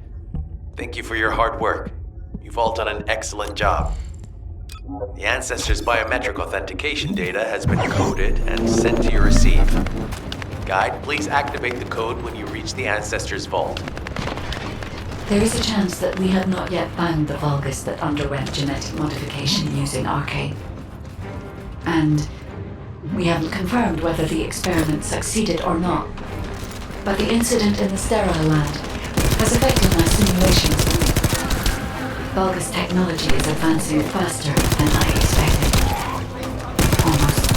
Thank you for your hard work. You've all done an excellent job. The ancestors' biometric authentication data has been coded and sent to your receive. Guide, please activate the code when you reach the ancestors' vault. There is a chance that we have not yet found the Vulgus that underwent genetic modification using arcane. And we haven't confirmed whether the experiment succeeded or not. But the incident in the sterile land has affected my simulations. Vulgus technology is advancing faster than I expected. Almost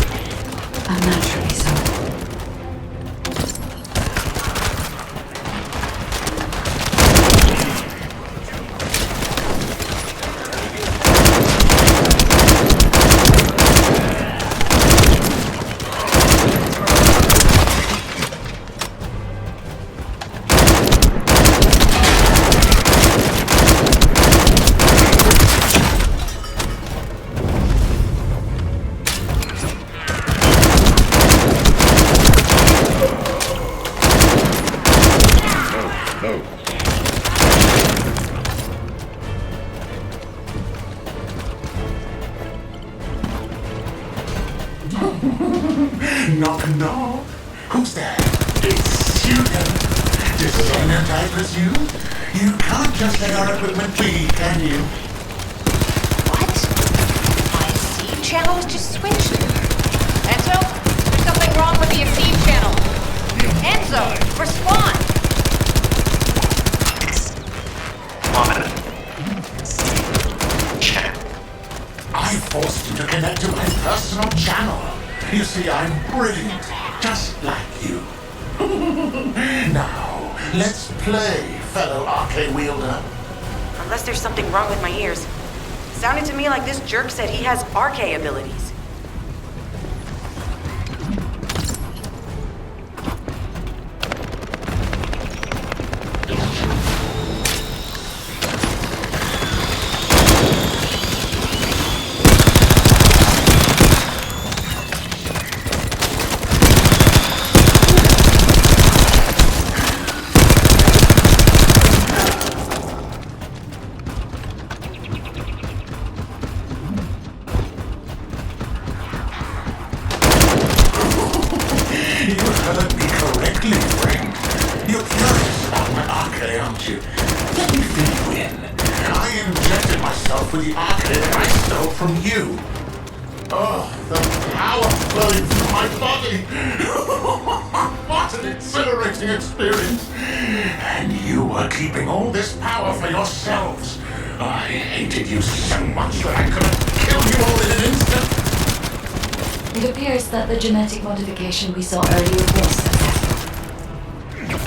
unnaturally so. Knock, knock. Who's there? It's you then. Descendant, I presume? You can't just let our equipment be, can you? What? My seed channel was just switched. Enzo, there's something wrong with the seed channel. Enzo, respond! I forced you to connect to my personal channel. You see, I'm brilliant, just like you. Now, let's play, fellow arcane wielder. Unless there's something wrong with my ears. Sounded to me like this jerk said he has arcane abilities. Experience. And you were keeping all this power for yourselves. I hated you so much that I could have killed you all in an instant. It appears that the genetic modification we saw earlier was successful.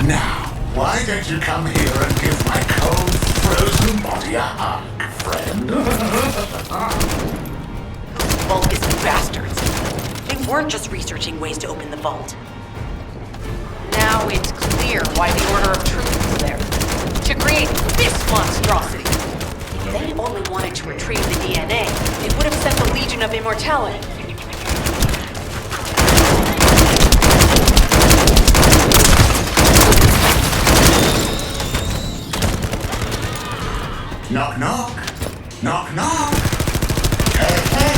Now, why don't you come here and give my cold, frozen body a hug, friend? Vulgus bastards. They weren't just researching ways to open the vault. Now it's clear why the Order of Truth was there. To create this monstrosity. If they only wanted to retrieve the DNA, they would have sent the Legion of Immortality. Knock, knock. Knock, knock. Hey, hey.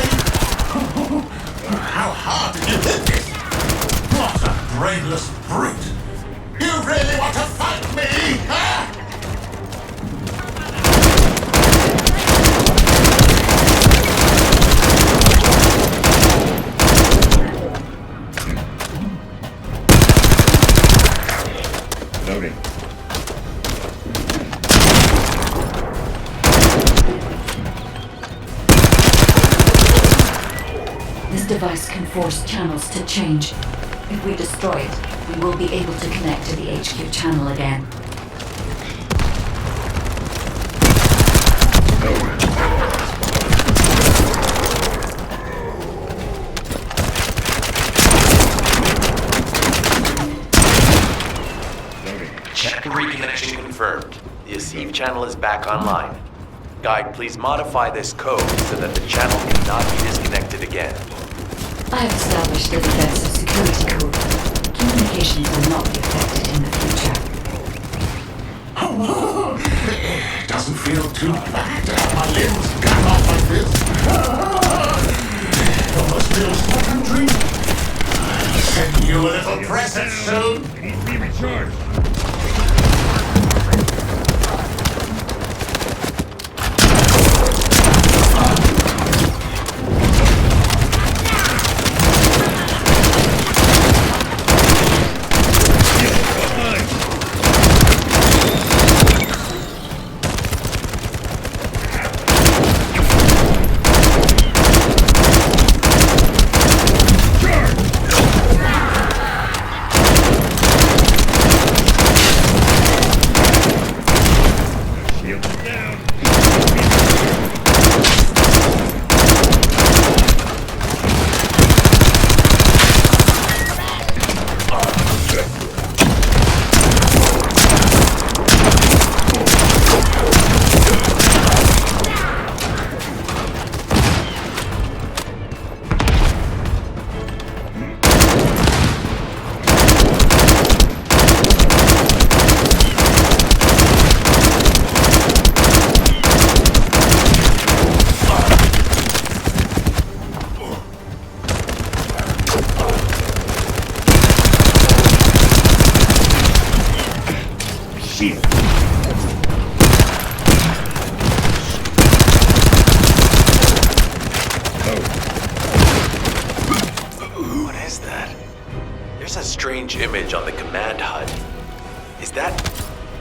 How hard did you hit this? What a brainless brute. You really want to fight me, huh? Loading. This device can force channels to change. If we destroy it, we will be able to connect to the HQ channel again. Check reconnection confirmed. The Asive channel is back online. Guide, please modify this code so that the channel cannot be disconnected again. I have established the defensive security code. Communications will not be affected in the future. It doesn't feel too bad to have my limbs cut off like this. It almost feels like I'm dreaming. I'll send you a little present soon. Needs to be recharged. What is that? There's a strange image on the command HUD. Is that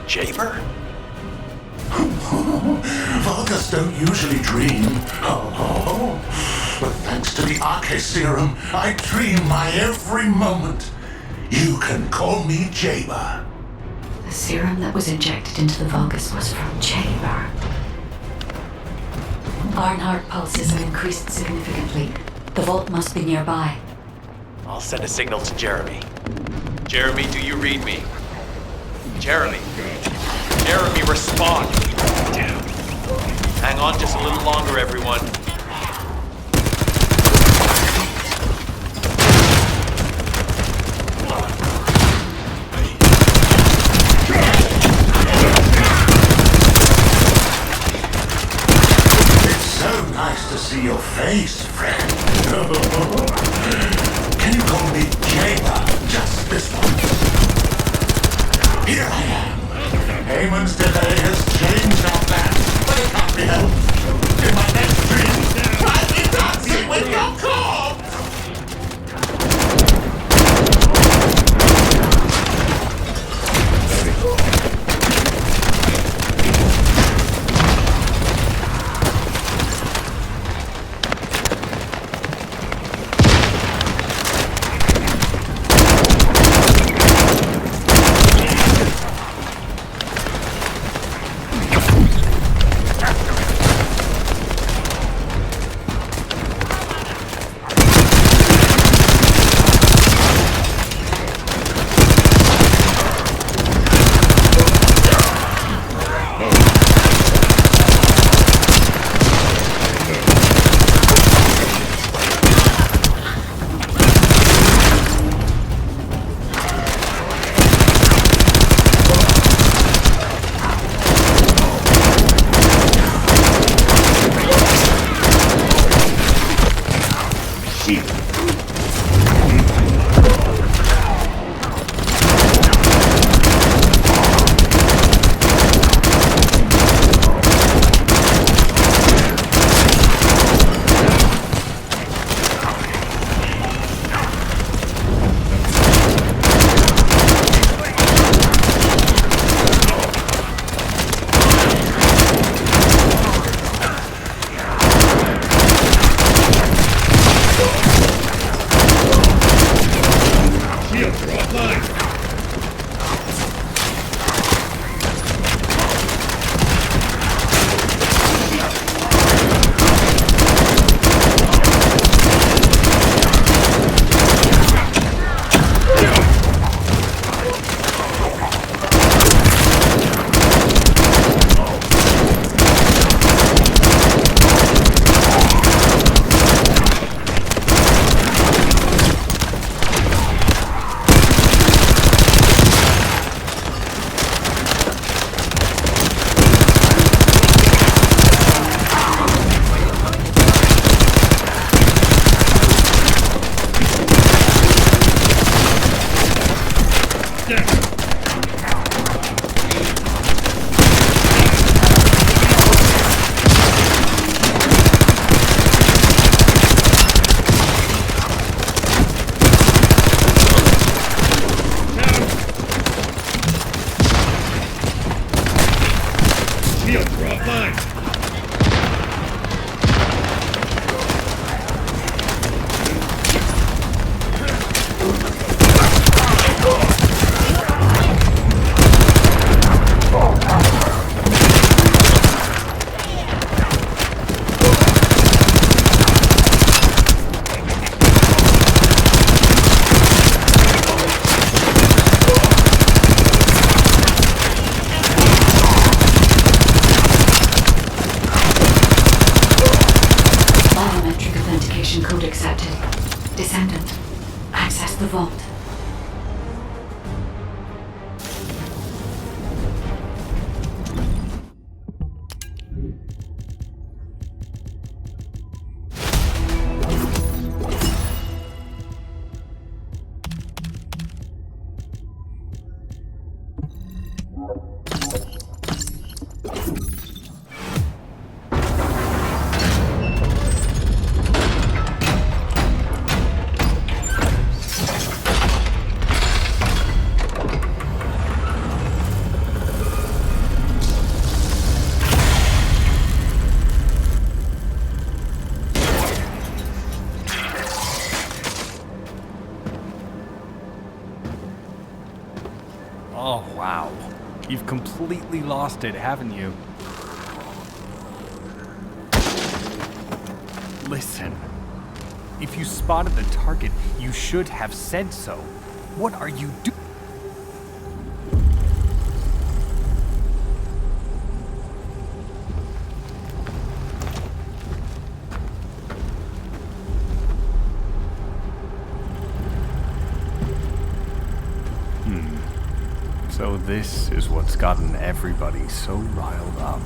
Jaber? Vulgus don't usually dream. Oh, but thanks to the Arche serum, I dream my every moment. You can call me Jaber. The serum that was injected into the Vulgus was from Jaber. Ironheart pulses have increased significantly. The vault must be nearby. I'll send a signal to Jeremy. Jeremy, do you read me? Jeremy. Jeremy, respond. Hang on just a little longer, everyone. It's so nice to see your face, friend. Can you call me Jaber just this once? Here I am. Haman's delay has changed our plans, but it can't be helped. In my next dream, I'll be dancing with your corpse! Code accepted. Descendant, access the vault. Oh, wow. You've completely lost it, haven't you? Listen. If you spotted the target, you should have said so. What are you doing? So this is what's gotten everybody so riled up.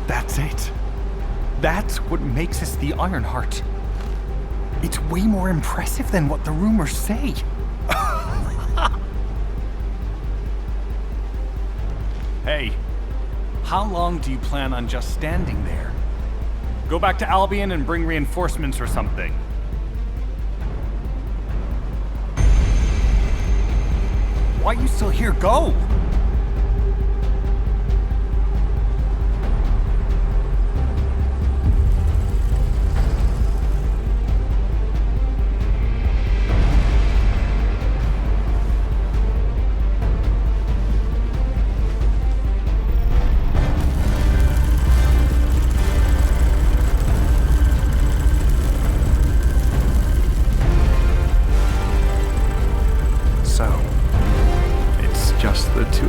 That's it. That's what makes us the Ironheart. It's way more impressive than what the rumors say. Hey, how long do you plan on just standing there? Go back to Albion and bring reinforcements or something. Why are you still here? Go! Just the two.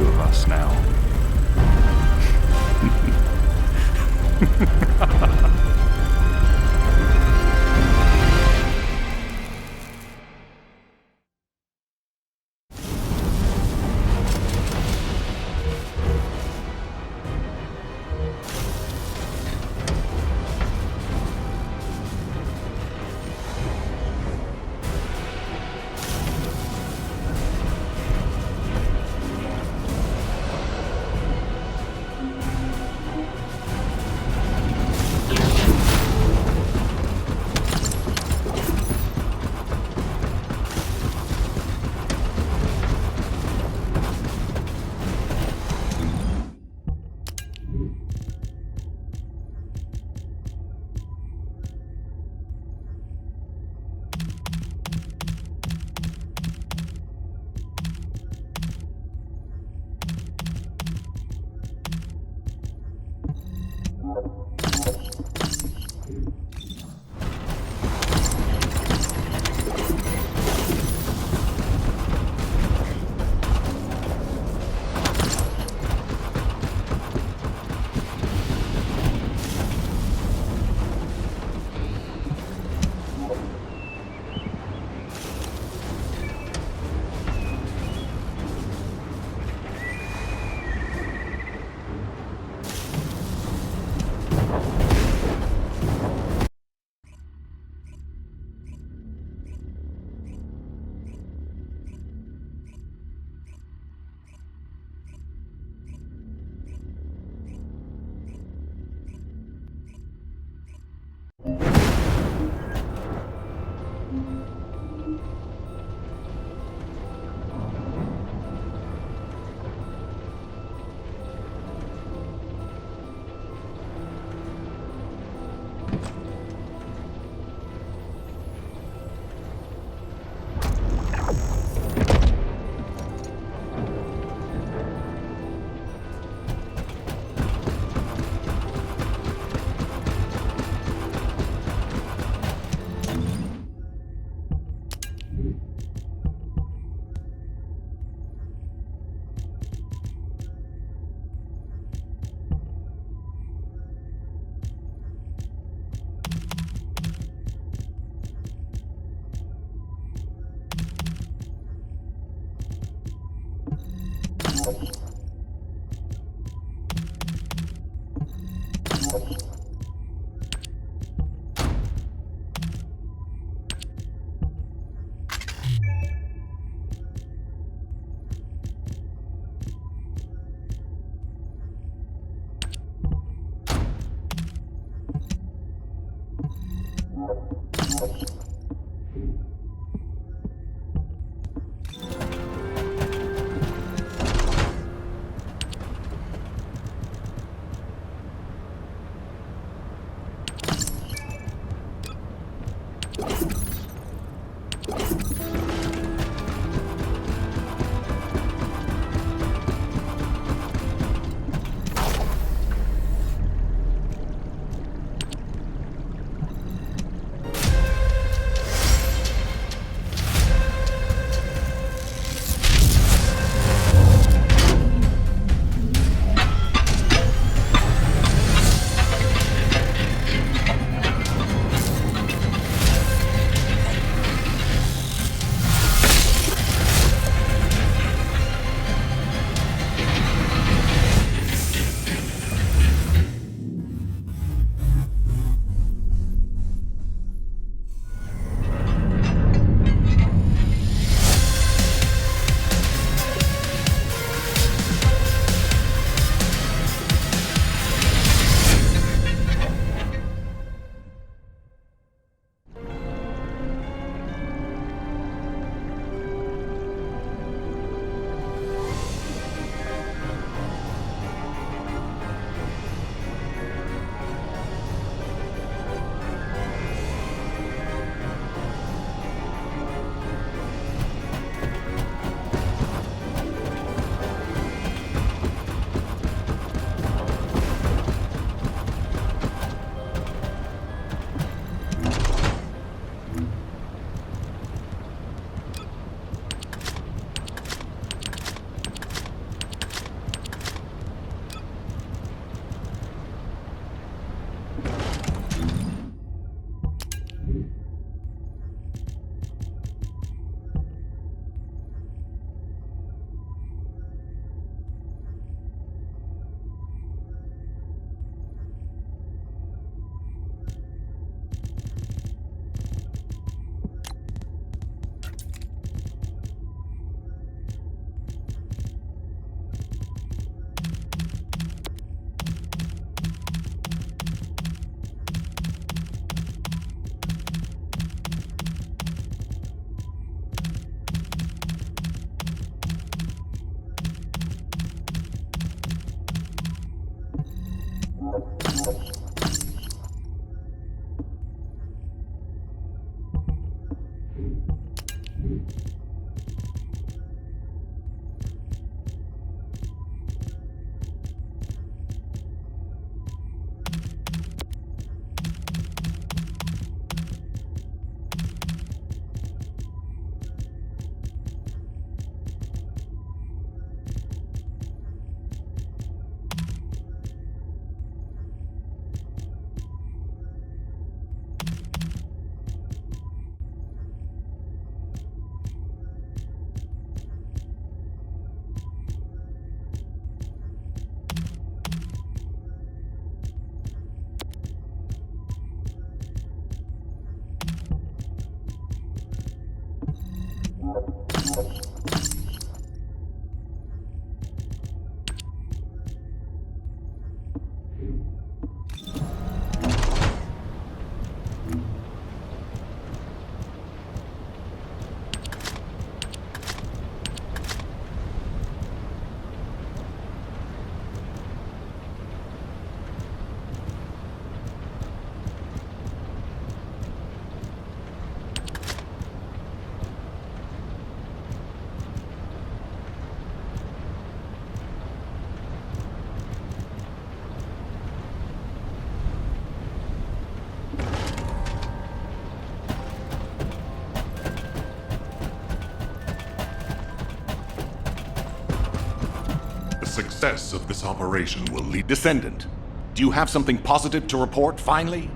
Success of this operation will lead... Descendant, do you have something positive to report, finally?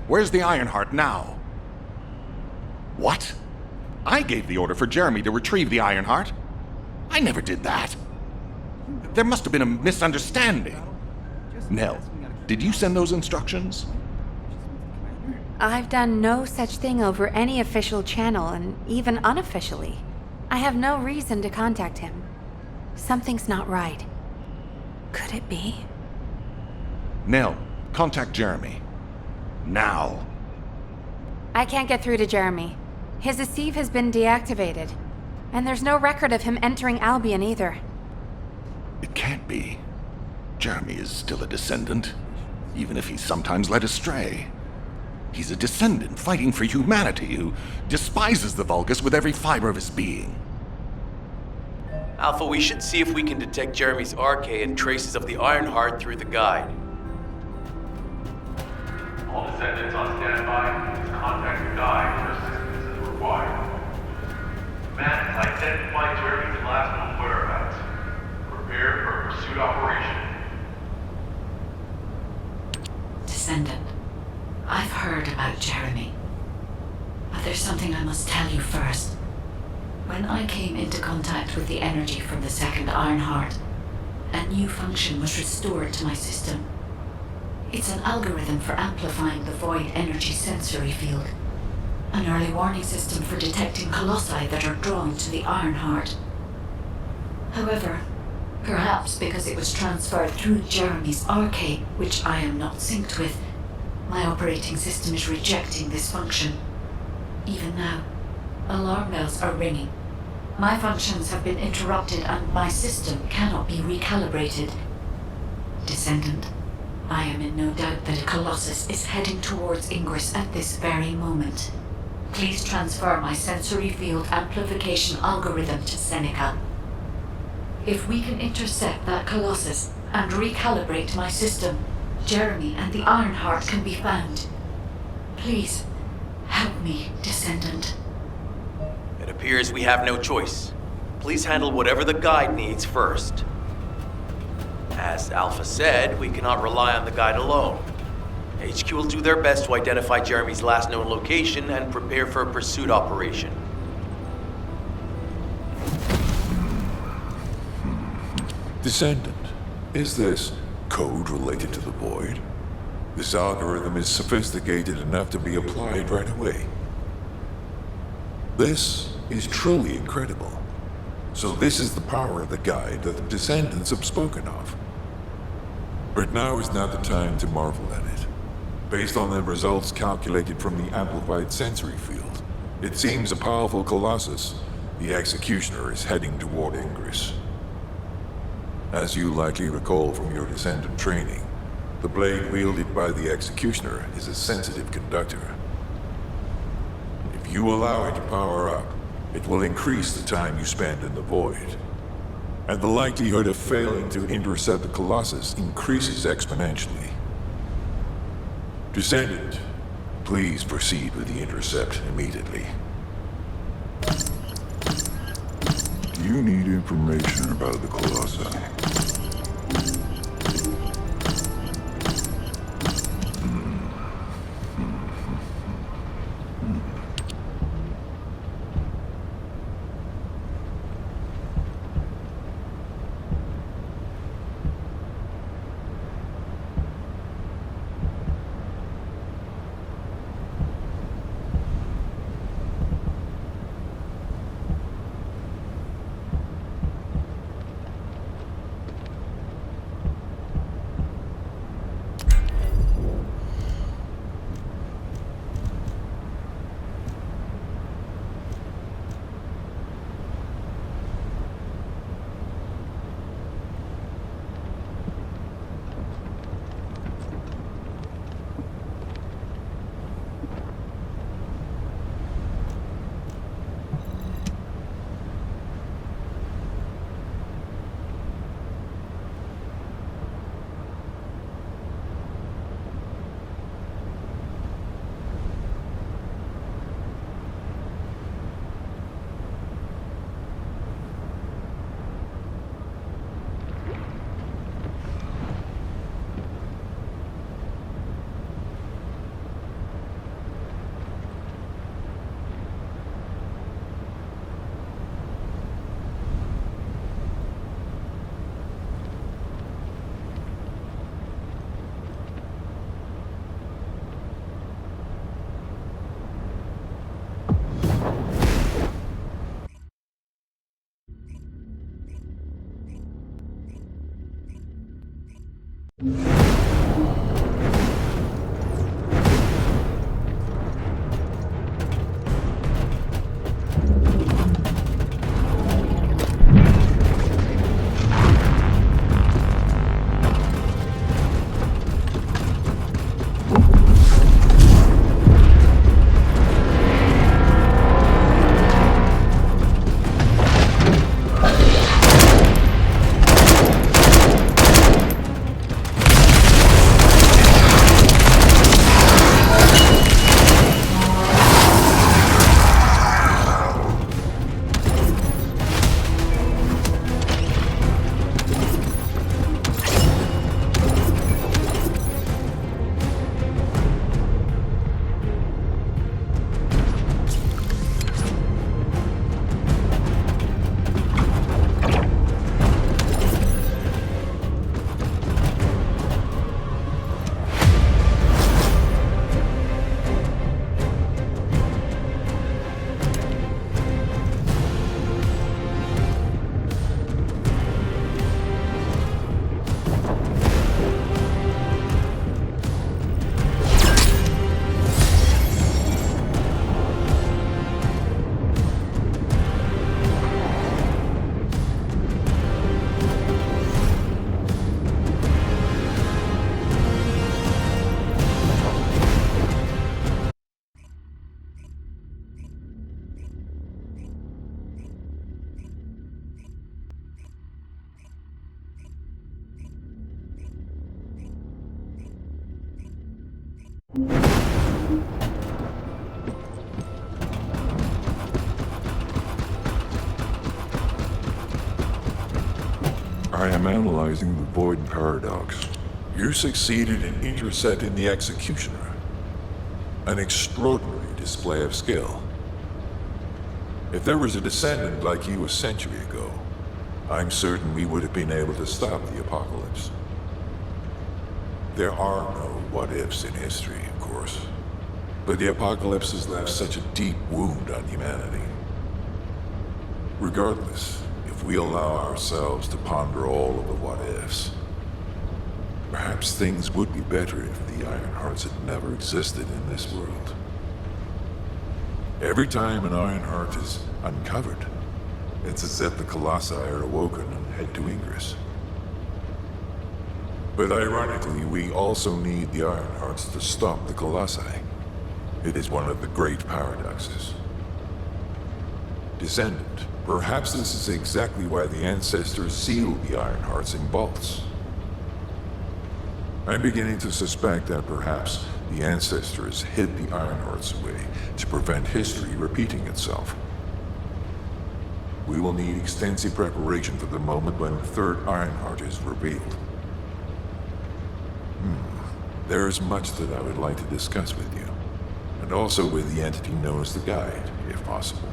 Where's the Ironheart now? What? I gave the order for Jeremy to retrieve the Ironheart. I never did that. There must have been a misunderstanding. Nell, did you send those instructions? I've done no such thing over any official channel, and even unofficially. I have no reason to contact him. Something's not right. Could it be? Nell, contact Jeremy. Now. I can't get through to Jeremy. His receive has been deactivated, and there's no record of him entering Albion either. It can't be. Jeremy is still a descendant, even if he's sometimes led astray. He's a descendant fighting for humanity who despises the Vulgus with every fiber of his being. Alpha, we should see if we can detect Jeremy's arcade and traces of the Ironheart through the guide. All descendants on standby. Please contact the guide for assistance as required. Man has identified Jeremy's last known whereabouts. Prepare for a pursuit operation. Descendant, I've heard about Jeremy. But there's something I must tell you first. When I came into contact with the energy from the second Ironheart, a new function was restored to my system. It's an algorithm for amplifying the void energy sensory field. An early warning system for detecting colossi that are drawn to the Ironheart. However, perhaps because it was transferred through Jeremy's arcade, which I am not synced with, my operating system is rejecting this function. Even now, alarm bells are ringing. My functions have been interrupted and my system cannot be recalibrated. Descendant, I am in no doubt that a Colossus is heading towards Ingress at this very moment. Please transfer my sensory field amplification algorithm to Seneca. If we can intercept that Colossus and recalibrate my system, Jeremy and the Ironheart can be found. Please, help me, Descendant. It appears we have no choice. Please handle whatever the guide needs first. As Alpha said, we cannot rely on the guide alone. HQ will do their best to identify Jeremy's last known location and prepare for a pursuit operation. Descendant, is this code related to the Void? This algorithm is sophisticated enough to be applied right away. This is truly incredible. So this is the power of the guide that the Descendants have spoken of. But now is not the time to marvel at it. Based on the results calculated from the amplified sensory field, it seems a powerful Colossus, the Executioner, is heading toward Ingress. As you likely recall from your Descendant training, the blade wielded by the Executioner is a sensitive conductor. If you allow it to power up, it will increase the time you spend in the Void. And the likelihood of failing to intercept the Colossus increases exponentially. Descendant, please proceed with the intercept immediately. You need information about the Colossi. I am analyzing the Void Paradox. You succeeded in intercepting the Executioner. An extraordinary display of skill. If there was a descendant like you a century ago, I'm certain we would have been able to stop the apocalypse. There are no what-ifs in history, of course. But the apocalypse has left such a deep wound on humanity. Regardless, if we allow ourselves to ponder all of the what-ifs, perhaps things would be better if the Ironhearts had never existed in this world. Every time an Ironheart is uncovered, it's as if the Colossi are awoken and head to Ingress. But ironically, we also need the Ironhearts to stop the Colossi. It is one of the great paradoxes. Descendant, perhaps this is exactly why the ancestors sealed the Ironhearts in vaults. I'm beginning to suspect that perhaps the ancestors hid the Ironhearts away to prevent history repeating itself. We will need extensive preparation for the moment when the third Ironheart is revealed. There is much that I would like to discuss with you, and also with the entity known as the Guide, if possible.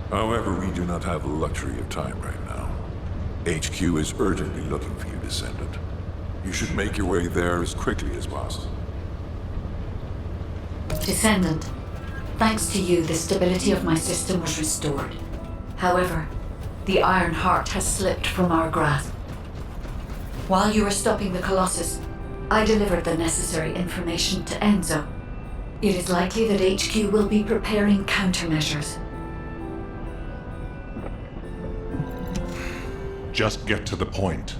However, we do not have the luxury of time right now. HQ is urgently looking for you, Descendant. You should make your way there as quickly as possible. Descendant, thanks to you, the stability of my system was restored. However, the Iron Heart has slipped from our grasp. While you were stopping the Colossus, I delivered the necessary information to Enzo. It is likely that HQ will be preparing countermeasures. Just get to the point.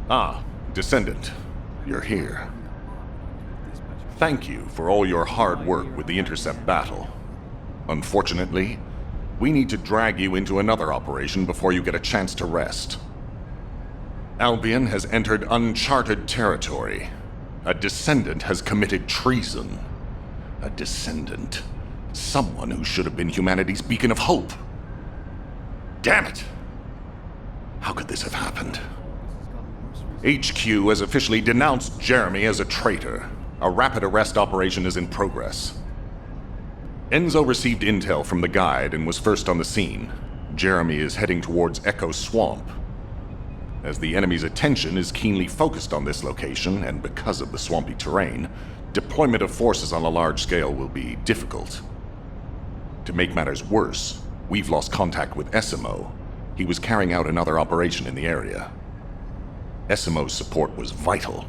Ah, Descendant, you're here. Thank you for all your hard work with the Intercept battle. Unfortunately, we need to drag you into another operation before you get a chance to rest. Albion has entered uncharted territory. A Descendant has committed treason. A Descendant. Someone who should have been humanity's beacon of hope. Damn it! How could this have happened? HQ has officially denounced Jeremy as a traitor. A rapid arrest operation is in progress. Enzo received intel from the Guide and was first on the scene. Jeremy is heading towards Echo Swamp. As the enemy's attention is keenly focused on this location, and because of the swampy terrain, deployment of forces on a large scale will be difficult. To make matters worse, we've lost contact with Esimo. He was carrying out another operation in the area. SMO's support was vital.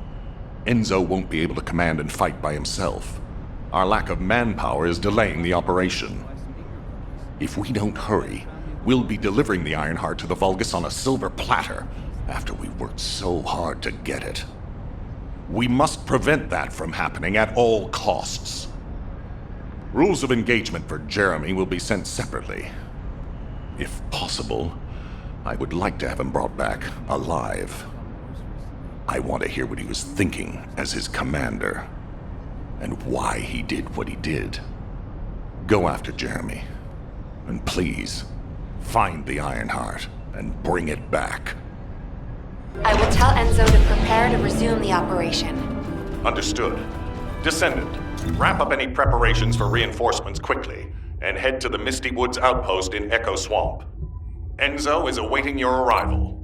Enzo won't be able to command and fight by himself. Our lack of manpower is delaying the operation. If we don't hurry, we'll be delivering the Ironheart to the Vulgus on a silver platter after we worked so hard to get it. We must prevent that from happening at all costs. Rules of engagement for Jeremy will be sent separately. If possible, I would like to have him brought back alive. I want to hear what he was thinking as his commander, and why he did what he did. Go after Jeremy, and please, find the Ironheart and bring it back. I will tell Enzo to prepare to resume the operation. Understood. Descendant, wrap up any preparations for reinforcements quickly, and head to the Misty Woods outpost in Echo Swamp. Enzo is awaiting your arrival.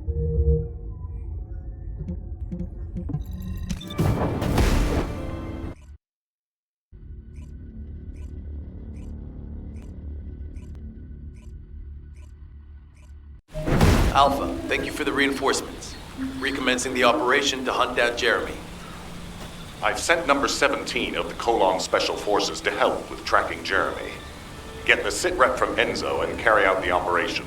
Alpha, thank you for the reinforcements. Recommencing the operation to hunt down Jeremy. I've sent number 17 of the Colon Special Forces to help with tracking Jeremy. Get the sitrep from Enzo and carry out the operation.